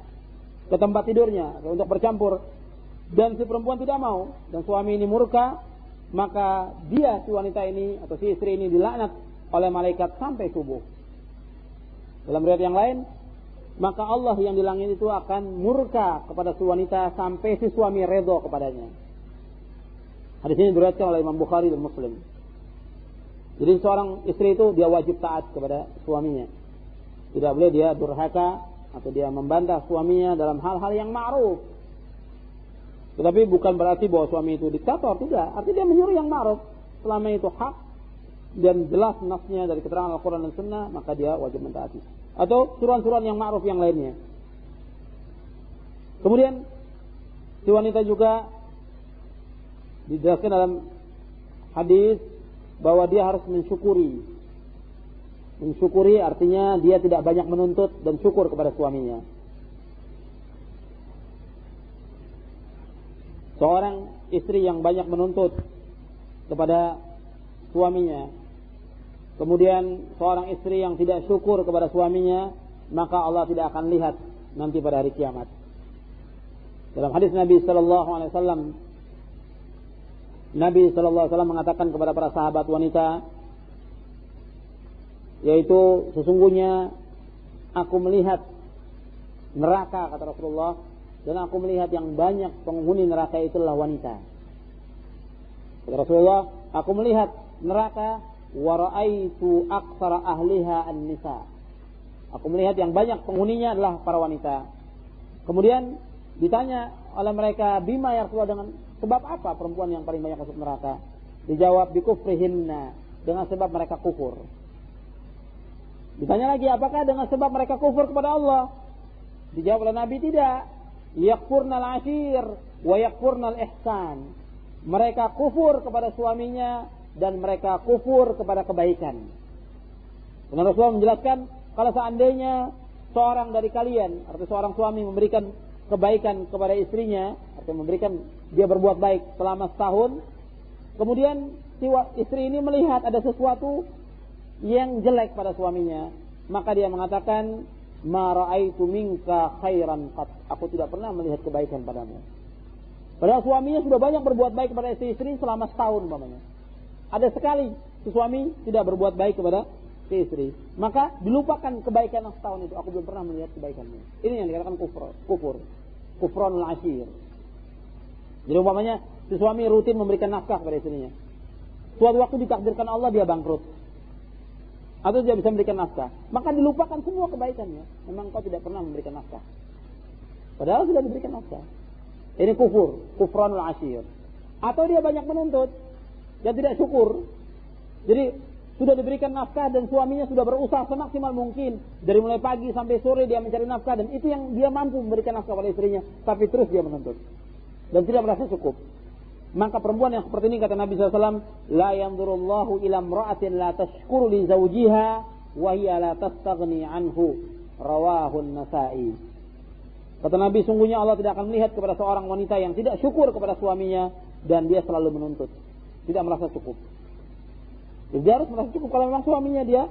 ke tempat tidurnya untuk bercampur dan si perempuan tidak mau dan suami ini murka, maka dia, si wanita ini atau si istri ini dilaknat oleh malaikat sampai subuh. Dalam riwayat yang lain, maka Allah yang di langit itu akan murka kepada si wanita sampai si suami redha kepadanya. Hadis ini diriwayatkan oleh Imam Bukhari dan Muslim. Jadi seorang istri itu dia wajib taat kepada suaminya. Tidak boleh dia durhaka atau dia membantah suaminya dalam hal-hal yang ma'ruf. Tetapi bukan berarti bahwa suami itu diktator, tidak. Artinya dia menyuruh yang ma'ruf. Selama itu hak dan jelas nasnya dari keterangan Al-Quran dan Sunnah, maka dia wajib mentaati. Atau suruhan-suruhan yang ma'ruf yang lainnya. Kemudian si wanita juga dijelaskan dalam hadis bahwa dia harus mensyukuri. Mensyukuri artinya dia tidak banyak menuntut dan syukur kepada suaminya. Seorang istri yang banyak menuntut kepada suaminya, kemudian seorang istri yang tidak syukur kepada suaminya, maka Allah tidak akan lihat nanti pada hari kiamat. Dalam hadis Nabi sallallahu alaihi wasallam, Nabi sallallahu alaihi wasallam mengatakan kepada para sahabat wanita, yaitu sesungguhnya aku melihat neraka, kata Rasulullah, dan aku melihat yang banyak penghuni neraka itulah wanita. Kata Rasulullah, aku melihat neraka wa ra'aitu aktsara ahliha an-nisa. Aku melihat yang banyak penghuninya adalah para wanita. Kemudian ditanya oleh mereka, bima ya Rasulullah, dengan sebab apa perempuan yang paling banyak masuk neraka? Dijawab, bikufrihinna, dengan sebab mereka kufur. Ditanya lagi, apakah dengan sebab mereka kufur kepada Allah? Dijawab oleh Nabi, tidak. Yakfurnal ashir wa yakfurnal ihsan. Mereka kufur kepada suaminya dan mereka kufur kepada kebaikan. Dan Rasulullah menjelaskan, kalau seandainya seorang dari kalian atau seorang suami memberikan kebaikan kepada istrinya atau memberikan dia berbuat baik selama setahun, kemudian si istri ini melihat ada sesuatu yang jelek pada suaminya, maka dia mengatakan, ma ra'aitu minka khairan qat, aku tidak pernah melihat kebaikan padamu. Padahal suaminya sudah banyak berbuat baik kepada istri-istri selama setahun umpamanya. Ada sekali si suami tidak berbuat baik kepada si istri, maka dilupakan kebaikan yang setahun itu. Aku belum pernah melihat kebaikanmu. Ini yang dikatakan kufranul ashir. Jadi umpamanya si suami rutin memberikan nafkah kepada istrinya. Suatu waktu ditakdirkan Allah dia bangkrut, atau dia bisa memberikan nafkah, maka dilupakan semua kebaikannya. Memang kau tidak pernah memberikan nafkah, padahal sudah diberikan nafkah. Ini kufranul ashir. Atau dia banyak menuntut dan tidak syukur. Jadi sudah diberikan nafkah dan suaminya sudah berusaha semaksimal mungkin dari mulai pagi sampai sore dia mencari nafkah, dan itu yang dia mampu memberikan nafkah pada istrinya, tapi terus dia menuntut dan tidak merasa cukup. Maka perempuan yang seperti ini, kata Nabi SAW, la yanzurullahu ila imra'atin la tashkuru li zawjiha wa hiya la tastaghni anhu, rawahun Nasa'i. Kata Nabi, sungguhnya Allah tidak akan melihat kepada seorang wanita yang tidak syukur kepada suaminya dan dia selalu menuntut, tidak merasa cukup. Jadi dia harus merasa cukup kalau memang suaminya dia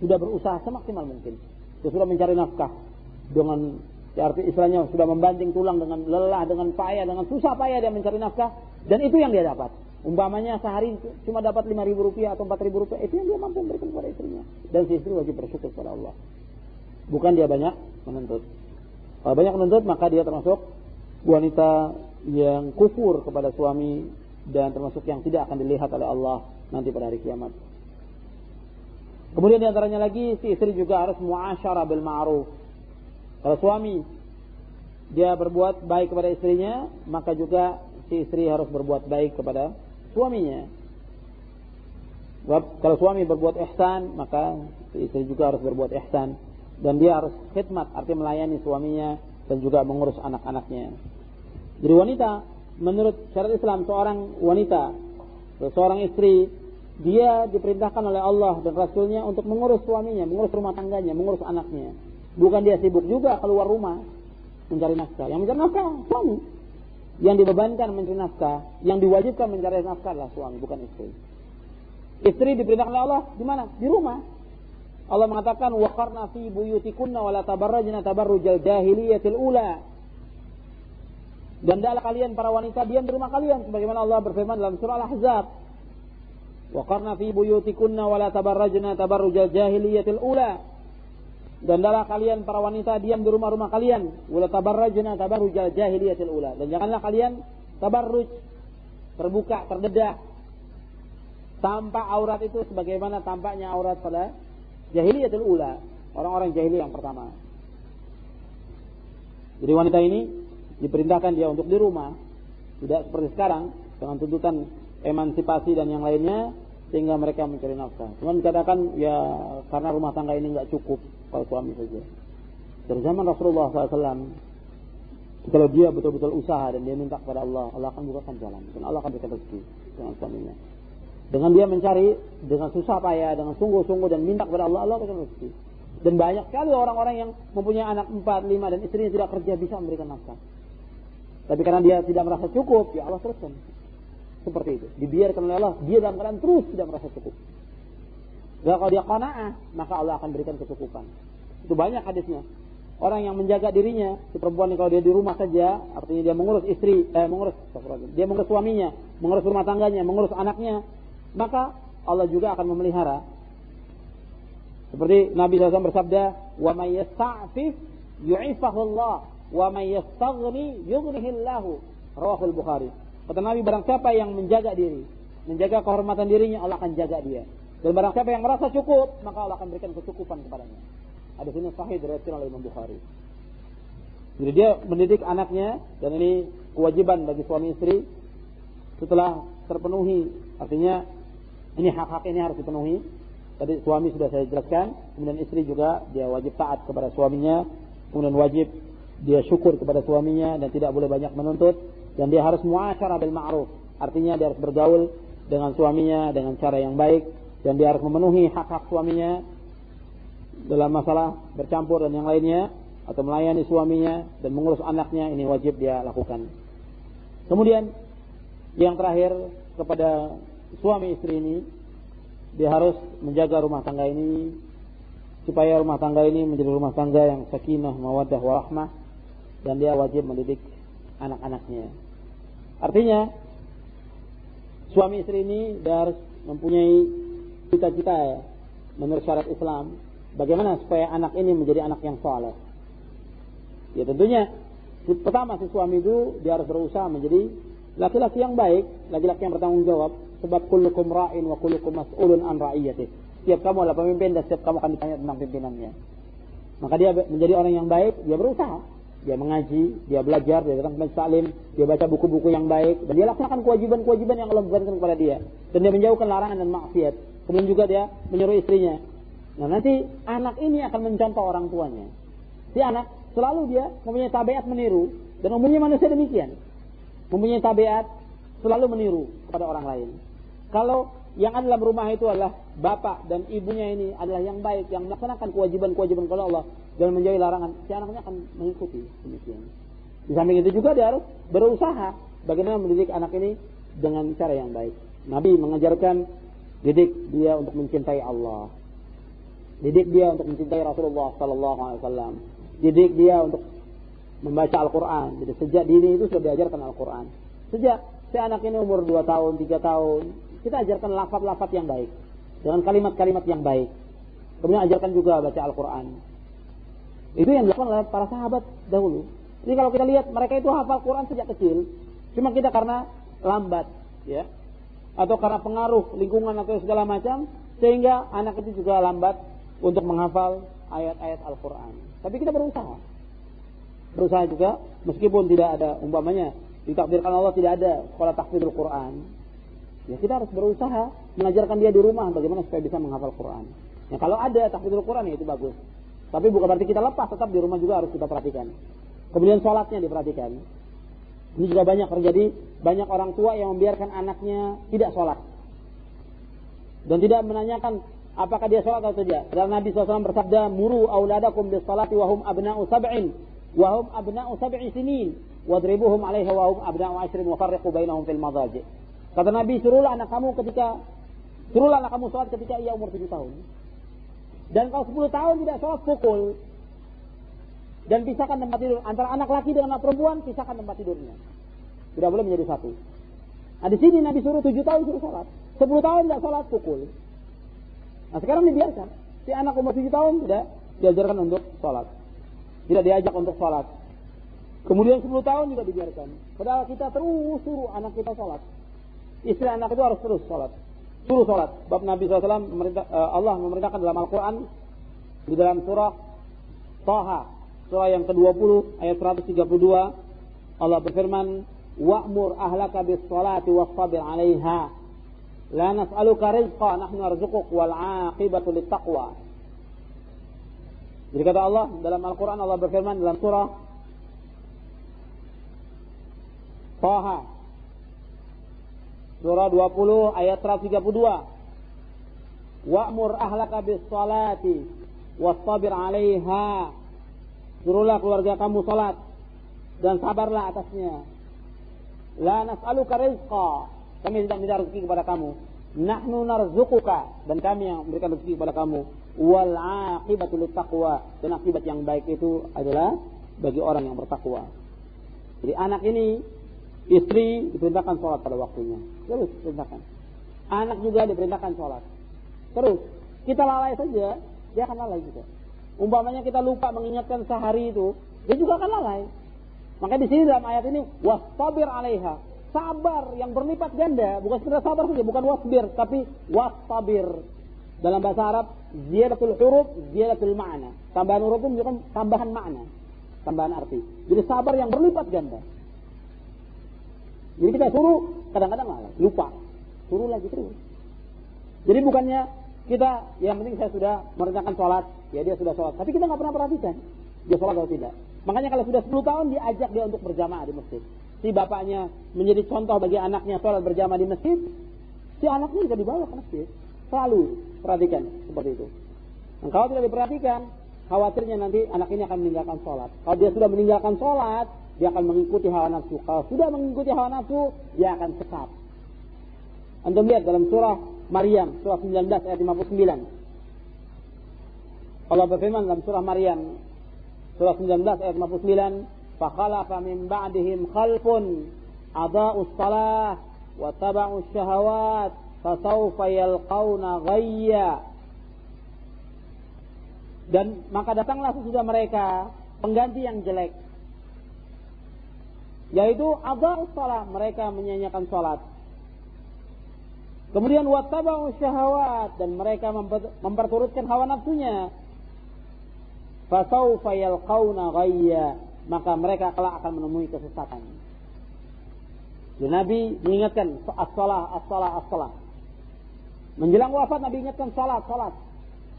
sudah berusaha semaksimal mungkin. Dia sudah mencari nafkah dengan, arti istilahnya sudah membanting tulang dengan lelah, dengan payah, dengan susah payah dia mencari nafkah, dan itu yang dia dapat. Umpamanya sehari cuma dapat 5.000 rupiah atau 4.000 rupiah, itu yang dia mampu memberikan kepada istrinya. Dan si istri wajib bersyukur kepada Allah. Bukan dia banyak menuntut. Kalau banyak menuntut, maka dia termasuk wanita yang kufur kepada suami dan termasuk yang tidak akan dilihat oleh Allah nanti pada hari kiamat. Kemudian diantaranya lagi, si istri juga harus muasyarah bil ma'ruf. Kalau suami dia berbuat baik kepada istrinya, maka juga si istri harus berbuat baik kepada suaminya. Kalau suami berbuat ihsan, maka si istri juga harus berbuat ihsan. Dan dia harus khidmat, artinya melayani suaminya dan juga mengurus anak-anaknya. Jadi wanita, menurut syariat Islam, seorang wanita, seorang istri, dia diperintahkan oleh Allah dan Rasulnya untuk mengurus suaminya, mengurus rumah tangganya, mengurus anaknya. Bukan dia sibuk juga keluar rumah mencari nafkah. Yang mencari nafkah suami. Yang dibebankan mencari nafkah, yang diwajibkan mencari nafkah adalah suami, bukan istri. Istri diperintahkan oleh Allah di mana? Di rumah. Allah mengatakan waqarna fi buyutikunna wala tabarrajna tabarrujal jahiliyatil ula. Dan hendaklah kalian para wanita diam di rumah kalian sebagaimana Allah berfirman dalam surah Al-Ahzab. Waqarna fi buyutikunna wala tabarrajna tabarrujal jahiliyatil ula. Dan hendaklah kalian para wanita diam di rumah-rumah kalian wala tabarrajna tabarrujal jahiliyatil ula. Dan janganlah kalian tabarruj, terbuka, terdedah, tampak aurat itu sebagaimana tampaknya aurat pada jahiliyatul ula, orang-orang jahiliyah yang pertama. Jadi wanita ini diperintahkan dia untuk di rumah, tidak seperti sekarang dengan tuntutan emansipasi dan yang lainnya sehingga mereka mencari nafkah. Cuma dikatakan ya karena rumah tangga ini nggak cukup kalau suami saja. Dari zaman Rasulullah SAW, kalau dia betul-betul usaha dan dia minta kepada Allah, Allah akan bukakan jalan dan Allah akan berikan rezeki dengan suaminya. Dengan dia mencari dengan susah payah, dengan sungguh-sungguh dan minta kepada Allah, Allah berikan rezeki. Dan banyak sekali orang-orang yang mempunyai anak 4, 5 dan istrinya tidak kerja bisa memberikan nafkah. Tapi karena dia tidak merasa cukup, ya Allah teruskan. Seperti itu. Dibiarkan oleh Allah, dia dalam keadaan terus tidak merasa cukup. Dan kalau dia qanaah, maka Allah akan berikan kecukupan. Itu banyak hadisnya. Orang yang menjaga dirinya, si perempuan kalau dia di rumah saja, artinya dia mengurus istri, dia mengurus suaminya, mengurus rumah tangganya, mengurus anaknya, maka Allah juga akan memelihara. Seperti Nabi SAW bersabda, "Wa may yasta'fif yu'ifahu Allah, wa may yastaghni yughnihillahu." Rawahul Bukhari. Kata Nabi, barang siapa yang menjaga diri, menjaga kehormatan dirinya, Allah akan jaga dia. Dan barang siapa yang merasa cukup, maka Allah akan berikan kecukupan kepadanya. Hadis ini sahih diriwayatkan oleh Imam Bukhari. Jadi dia mendidik anaknya, dan ini kewajiban bagi suami istri setelah terpenuhi, artinya ini hak-hak ini harus dipenuhi. Tadi suami sudah saya jelaskan, kemudian istri juga dia wajib taat kepada suaminya, kemudian wajib dia syukur kepada suaminya dan tidak boleh banyak menuntut, dan dia harus muasyarah bil ma'ruf, artinya dia harus bergaul dengan suaminya dengan cara yang baik, dan dia harus memenuhi hak-hak suaminya dalam masalah bercampur dan yang lainnya, atau melayani suaminya dan mengurus anaknya, ini wajib dia lakukan. Kemudian yang terakhir kepada suami istri ini, dia harus menjaga rumah tangga ini supaya rumah tangga ini menjadi rumah tangga yang sakinah, mawaddah, warahmah, dan dia wajib mendidik anak-anaknya. Artinya suami istri ini dia harus mempunyai cita-cita ya, menurut syariat Islam, bagaimana supaya anak ini menjadi anak yang saleh. Ya tentunya pertama si suami itu dia harus berusaha menjadi laki-laki yang baik, laki-laki yang bertanggung jawab. Sebab kullukum ra'in wa kullukum mas'ulun an ra'iyatih. Setiap kamu adalah pemimpin dan setiap kamu akan ditanya tentang pimpinannya. Maka dia menjadi orang yang baik, dia berusaha. Dia mengaji, dia belajar, dia datang ke majlis taklim, dia baca buku-buku yang baik, dan dia laksanakan kewajiban-kewajiban yang Allah berikan kepada dia. Dan dia menjauhkan larangan dan maksiat. Kemudian juga dia menyuruh istrinya. Nah nanti anak ini akan mencontoh orang tuanya. Si anak selalu dia mempunyai tabiat meniru, dan umumnya manusia demikian. Mempunyai tabiat selalu meniru kepada orang lain. Kalau yang ada dalam rumah itu adalah bapak dan ibunya ini adalah yang baik, yang melaksanakan kewajiban-kewajiban kepada Allah dan menjauhi larangan, si anaknya akan mengikuti demikian. Di samping itu juga dia harus berusaha bagaimana mendidik anak ini dengan cara yang baik. Nabi mengajarkan didik dia untuk mencintai Allah, didik dia untuk mencintai Rasulullah SAW, didik dia untuk membaca Al-Quran. Jadi sejak dini itu sudah diajarkan Al-Quran. Sejak si anak ini umur 2 tahun, 3 tahun, kita ajarkan lafaz-lafaz yang baik, dengan kalimat-kalimat yang baik. Kemudian ajarkan juga baca Al-Quran. Itu yang dilakukan oleh para sahabat dahulu. Jadi kalau kita lihat mereka itu hafal Quran sejak kecil, cuma kita karena lambat, ya, atau karena pengaruh lingkungan atau segala macam, sehingga anak itu juga lambat untuk menghafal ayat-ayat Al-Quran. Tapi kita berusaha juga, meskipun tidak ada umpamanya ditakdirkan Allah tidak ada sekolah tahfidzul Quran. Ya kita harus berusaha mengajarkan dia di rumah bagaimana supaya bisa menghafal Quran. Ya kalau ada tahfidzul Quran ya itu bagus. Tapi bukan berarti kita lepas, tetap di rumah juga harus kita perhatikan. Kemudian sholatnya diperhatikan. Ini juga banyak terjadi, banyak orang tua yang membiarkan anaknya tidak sholat dan tidak menanyakan apakah dia sholat atau tidak. Karena Nabi SAW bersabda, "Muru auladakum bis salati wa hum abna'u sab'in wa hum abna'u sab'i sinin wadribuhum 'alaiha wa hum abna'u 'ashrin wa farriqu bainahum fil madaji'." Kata Nabi, suruhlah anak kamu ketika Suruhlah anak kamu sholat ketika ia umur 7 tahun. Dan kalau 10 tahun tidak sholat, pukul. Dan pisahkan tempat tidur. Antara anak laki dengan anak perempuan, pisahkan tempat tidurnya. Tidak boleh menjadi satu. Nah di sini Nabi suruh 7 tahun suruh sholat. 10 tahun tidak sholat, pukul. Nah sekarang dibiarkan. Si anak umur 7 tahun tidak diajarkan untuk sholat. Tidak diajak untuk sholat. Kemudian 10 tahun juga dibiarkan. Padahal kita terus suruh anak kita sholat. Istri anak itu harus terus sholat. Suruh sholat. Bab Nabi SAW Allah memerintahkan dalam Al-Quran di dalam surah Taha, surah yang ke-20 ayat 132, Allah berfirman, wa'mur ahlaka bis sholati wastabir 'alaiha la nas'aluka rizqa nahnu narzuquk wal 'aqibatu lit taqwa. Jadi kata Allah dalam Al-Quran, Allah berfirman dalam surah Taha, surah 20 ayat 132, wa'mur ahlaka bis sholati wastabir 'alaiha, suruhlah keluarga kamu salat dan sabarlah atasnya. La nas'aluka rizqa, kami tidak minta rezeki kepada kamu. Nahnu narzuquka, dan kami yang memberikan rezeki kepada kamu. Wal 'aqibatu lit taqwa, dan akibat yang baik itu adalah bagi orang yang bertakwa. Jadi anak ini, istri diperintahkan sholat pada waktunya. Terus diperintahkan. Anak juga diperintahkan sholat. Terus kita lalai saja, dia akan lalai juga. Umpamanya kita lupa mengingatkan sehari itu, dia juga akan lalai. Maka di sini dalam ayat ini wastabir 'alaiha, sabar yang berlipat ganda, bukan sekedar sabar saja, bukan wasbir, tapi wastabir. Dalam bahasa Arab, ziyadatul huruf, ziyadatul ma'na. Tambahan huruf itu menunjukkan tambahan makna, tambahan arti. Jadi sabar yang berlipat ganda. Jadi kita suruh, kadang-kadang lalai, lupa. Suruh lagi terus. Jadi bukannya kita, yang penting saya sudah merencanakan sholat, ya dia sudah sholat. Tapi kita nggak pernah perhatikan dia sholat atau tidak. Makanya kalau sudah 10 tahun diajak dia untuk berjamaah di masjid. Si bapaknya menjadi contoh bagi anaknya sholat berjamaah di masjid, si anaknya juga dibawa ke masjid. Selalu perhatikan seperti itu. Dan kalau tidak diperhatikan, khawatirnya nanti anak ini akan meninggalkan sholat. Kalau dia sudah meninggalkan sholat, dia akan mengikuti hawa nafsu. Kalau sudah mengikuti hawa nafsu, dia akan sesat. Anda lihat dalam surah Maryam, surah 19 ayat 59. Allah berfirman dalam surah Maryam, surah 19 ayat 59, فَخَلَفَ مِنْ بَعْدِهِمْ خَلْفٌ أَضَاءُوا الصَّلَاةَ وَاتَّبَعُوا الشَّهَوَاتِ فَسَوْفَ يَلْقَوْنَ غَيًّا. Dan maka datanglah sesudah mereka pengganti yang jelek, yaitu adha'us shalah, mereka menyanyiakan salat. Kemudian wattaba'u syahawat, dan mereka memperturutkan hawa nafsunya. Fasawfa yalqauna ghayya, maka mereka kelak akan menemui kesesatan. Dan Nabi mengingatkan as-shalah, as-shalah, as-shalah. Menjelang wafat Nabi ingatkan salat, salat.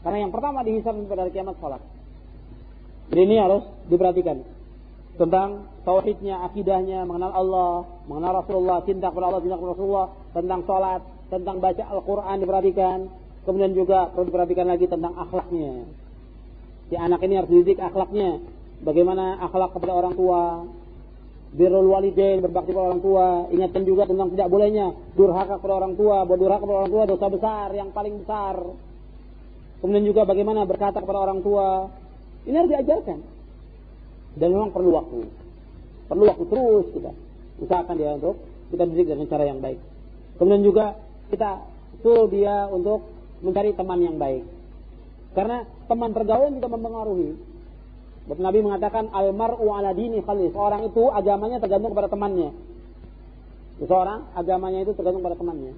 Karena yang pertama dihisab pada hari kiamat salat. Jadi ini harus diperhatikan tentang tauhidnya, akidahnya, mengenal Allah, mengenal Rasulullah, cinta kepada Allah, cinta kepada Rasulullah, tentang salat, tentang baca Al-Quran diperhatikan. Kemudian juga perlu diperhatikan lagi tentang akhlaknya. Si anak ini harus dididik akhlaknya. Bagaimana akhlak kepada orang tua, birrul walidain, berbakti kepada orang tua. Ingatkan juga tentang tidak bolehnya durhaka kepada orang tua. Bahwa durhaka kepada orang tua dosa besar, yang paling besar. Kemudian juga bagaimana berkata kepada orang tua. Ini harus diajarkan. Dan memang perlu waktu. Perlu waktu terus kita usahakan dia untuk kita didik dengan cara yang baik. Kemudian juga kita suruh dia untuk mencari teman yang baik. Karena teman pergaulan juga mempengaruhi. Nabi mengatakan al-mar'u ala dini khalil. Seorang itu agamanya tergantung pada temannya. Seorang agamanya itu tergantung pada temannya.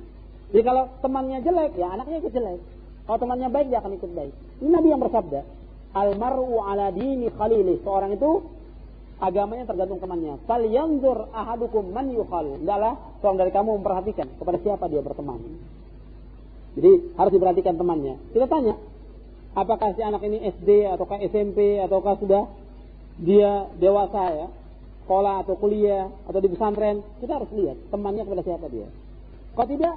Jadi kalau temannya jelek, ya anaknya ikut jelek. Kalau temannya baik, dia akan ikut baik. Ini Nabi yang bersabda, al-mar'u ala dini khalil. Seorang itu agamanya tergantung temannya. Fal yanzur ahadukum man yukhal. Hendaklah seorang dari kamu memperhatikan kepada siapa dia berteman. Jadi harus diperhatikan temannya. Kita tanya, apakah si anak ini SD ataukah SMP ataukah sudah dia dewasa ya, sekolah atau kuliah atau di pesantren? Kita harus lihat temannya kepada siapa dia. Kalau tidak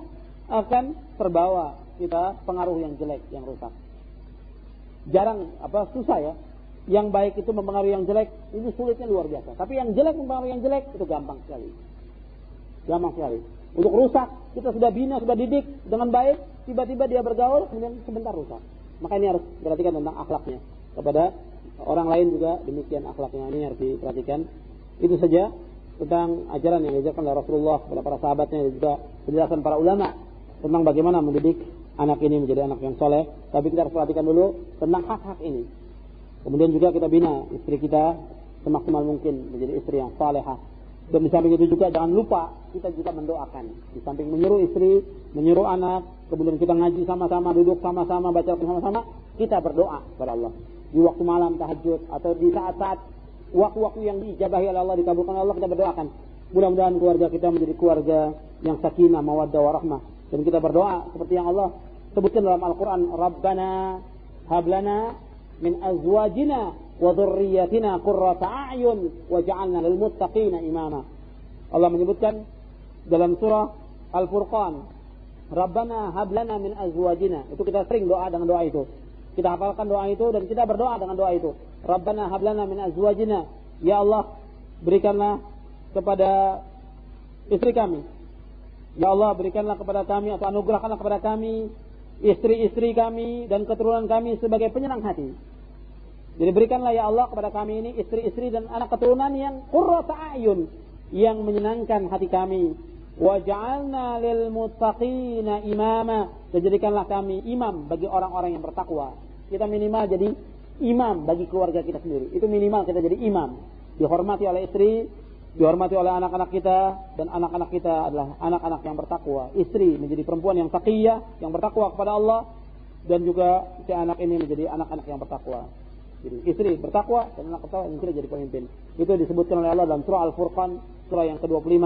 akan terbawa kita pengaruh yang jelek, yang rusak. Jarang susah ya. Yang baik itu mempengaruhi yang jelek, itu sulitnya luar biasa. Tapi yang jelek mempengaruhi yang jelek itu gampang sekali. Gampang sekali. Untuk rusak, kita sudah bina, sudah didik dengan baik, tiba-tiba dia bergaul, kemudian sebentar rusak. Maka ini harus perhatikan tentang akhlaknya. Kepada orang lain juga demikian akhlaknya, ini harus diperhatikan. Itu saja tentang ajaran yang diajarkan oleh Rasulullah kepada para sahabatnya, dan juga penjelasan para ulama tentang bagaimana mendidik anak ini menjadi anak yang soleh. Tapi kita harus perhatikan dulu tentang hak-hak ini. Kemudian juga kita bina istri kita semaksimal mungkin menjadi istri yang salehah. Dan di samping itu juga jangan lupa kita juga mendoakan. Di samping menyuruh istri, menyuruh anak, kemudian kita ngaji sama-sama, duduk sama-sama, baca sama-sama, kita berdoa kepada Allah. Di waktu malam tahajud atau di saat-saat waktu-waktu yang diijabahi oleh Allah, dikabulkan oleh Allah, kita berdoakan. Mudah-mudahan keluarga kita menjadi keluarga yang sakinah, mawaddah, warahmah. Dan kita berdoa seperti yang Allah sebutkan dalam Al-Quran, Rabbana hablana min azwajina wa dhurriyyatina qurrata a'yun waj'alna lil muttaqina imama. Allah menyebutkan dalam surah Al-Furqan, Rabbana hablana min azwajina. Itu kita sering doa dengan doa itu. Kita hafalkan doa itu dan kita berdoa dengan doa itu. Rabbana hablana min azwajina. Ya Allah, berikanlah kepada istri kami. Ya Allah, berikanlah kepada kami atau anugerahkanlah kepada kami istri-istri kami dan keturunan kami sebagai penyenang hati. Jadi berikanlah ya Allah kepada kami ini istri-istri dan anak keturunan yang qurrata a'yun, yang menyenangkan hati kami. Waj'alna lil muttaqina imama. Dan jadikanlah kami imam bagi orang-orang yang bertakwa. Kita minimal jadi imam bagi keluarga kita sendiri. Itu minimal kita jadi imam. Dihormati oleh istri, dihormati oleh anak-anak kita, dan anak-anak kita adalah anak-anak yang bertakwa. Istri menjadi perempuan yang taqiyah, yang bertakwa kepada Allah, dan juga si anak ini menjadi anak-anak yang bertakwa. Jadi istri bertakwa dan anak bertakwa yang jadi pemimpin. Itu disebutkan oleh Allah dalam surah Al-Furqan, surah yang ke-25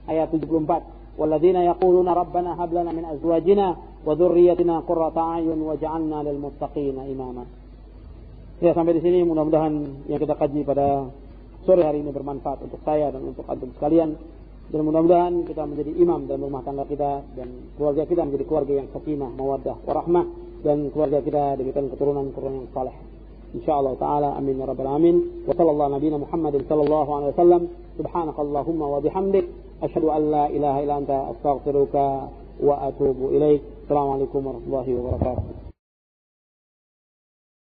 ayat 74. Walladzina yaquluna rabbana hab lana min azwajina wa dhurriyyatina qurrata a'yun waj'alna lil muttaqina imama. Ya, sampai di sini mudah-mudahan yang kita kaji pada sore hari ini bermanfaat untuk saya dan untuk antum sekalian, dan mudah-mudahan kita menjadi imam dalam rumah tangga kita dan keluarga kita menjadi keluarga yang sakinah, mawaddah, warahmah, dan keluarga kita diberikan keturunan-keturunan yang saleh. Insyaallah taala, amin ya rabbal alamin. Wa sallallahu nabiyana Muhammadin sallallahu alaihi wasallam. Subhanakallahumma wa bihamdik asyhadu an la ilaha illa anta astaghfiruka wa atubu ilaik. Assalamualaikum warahmatullahi wabarakatuh.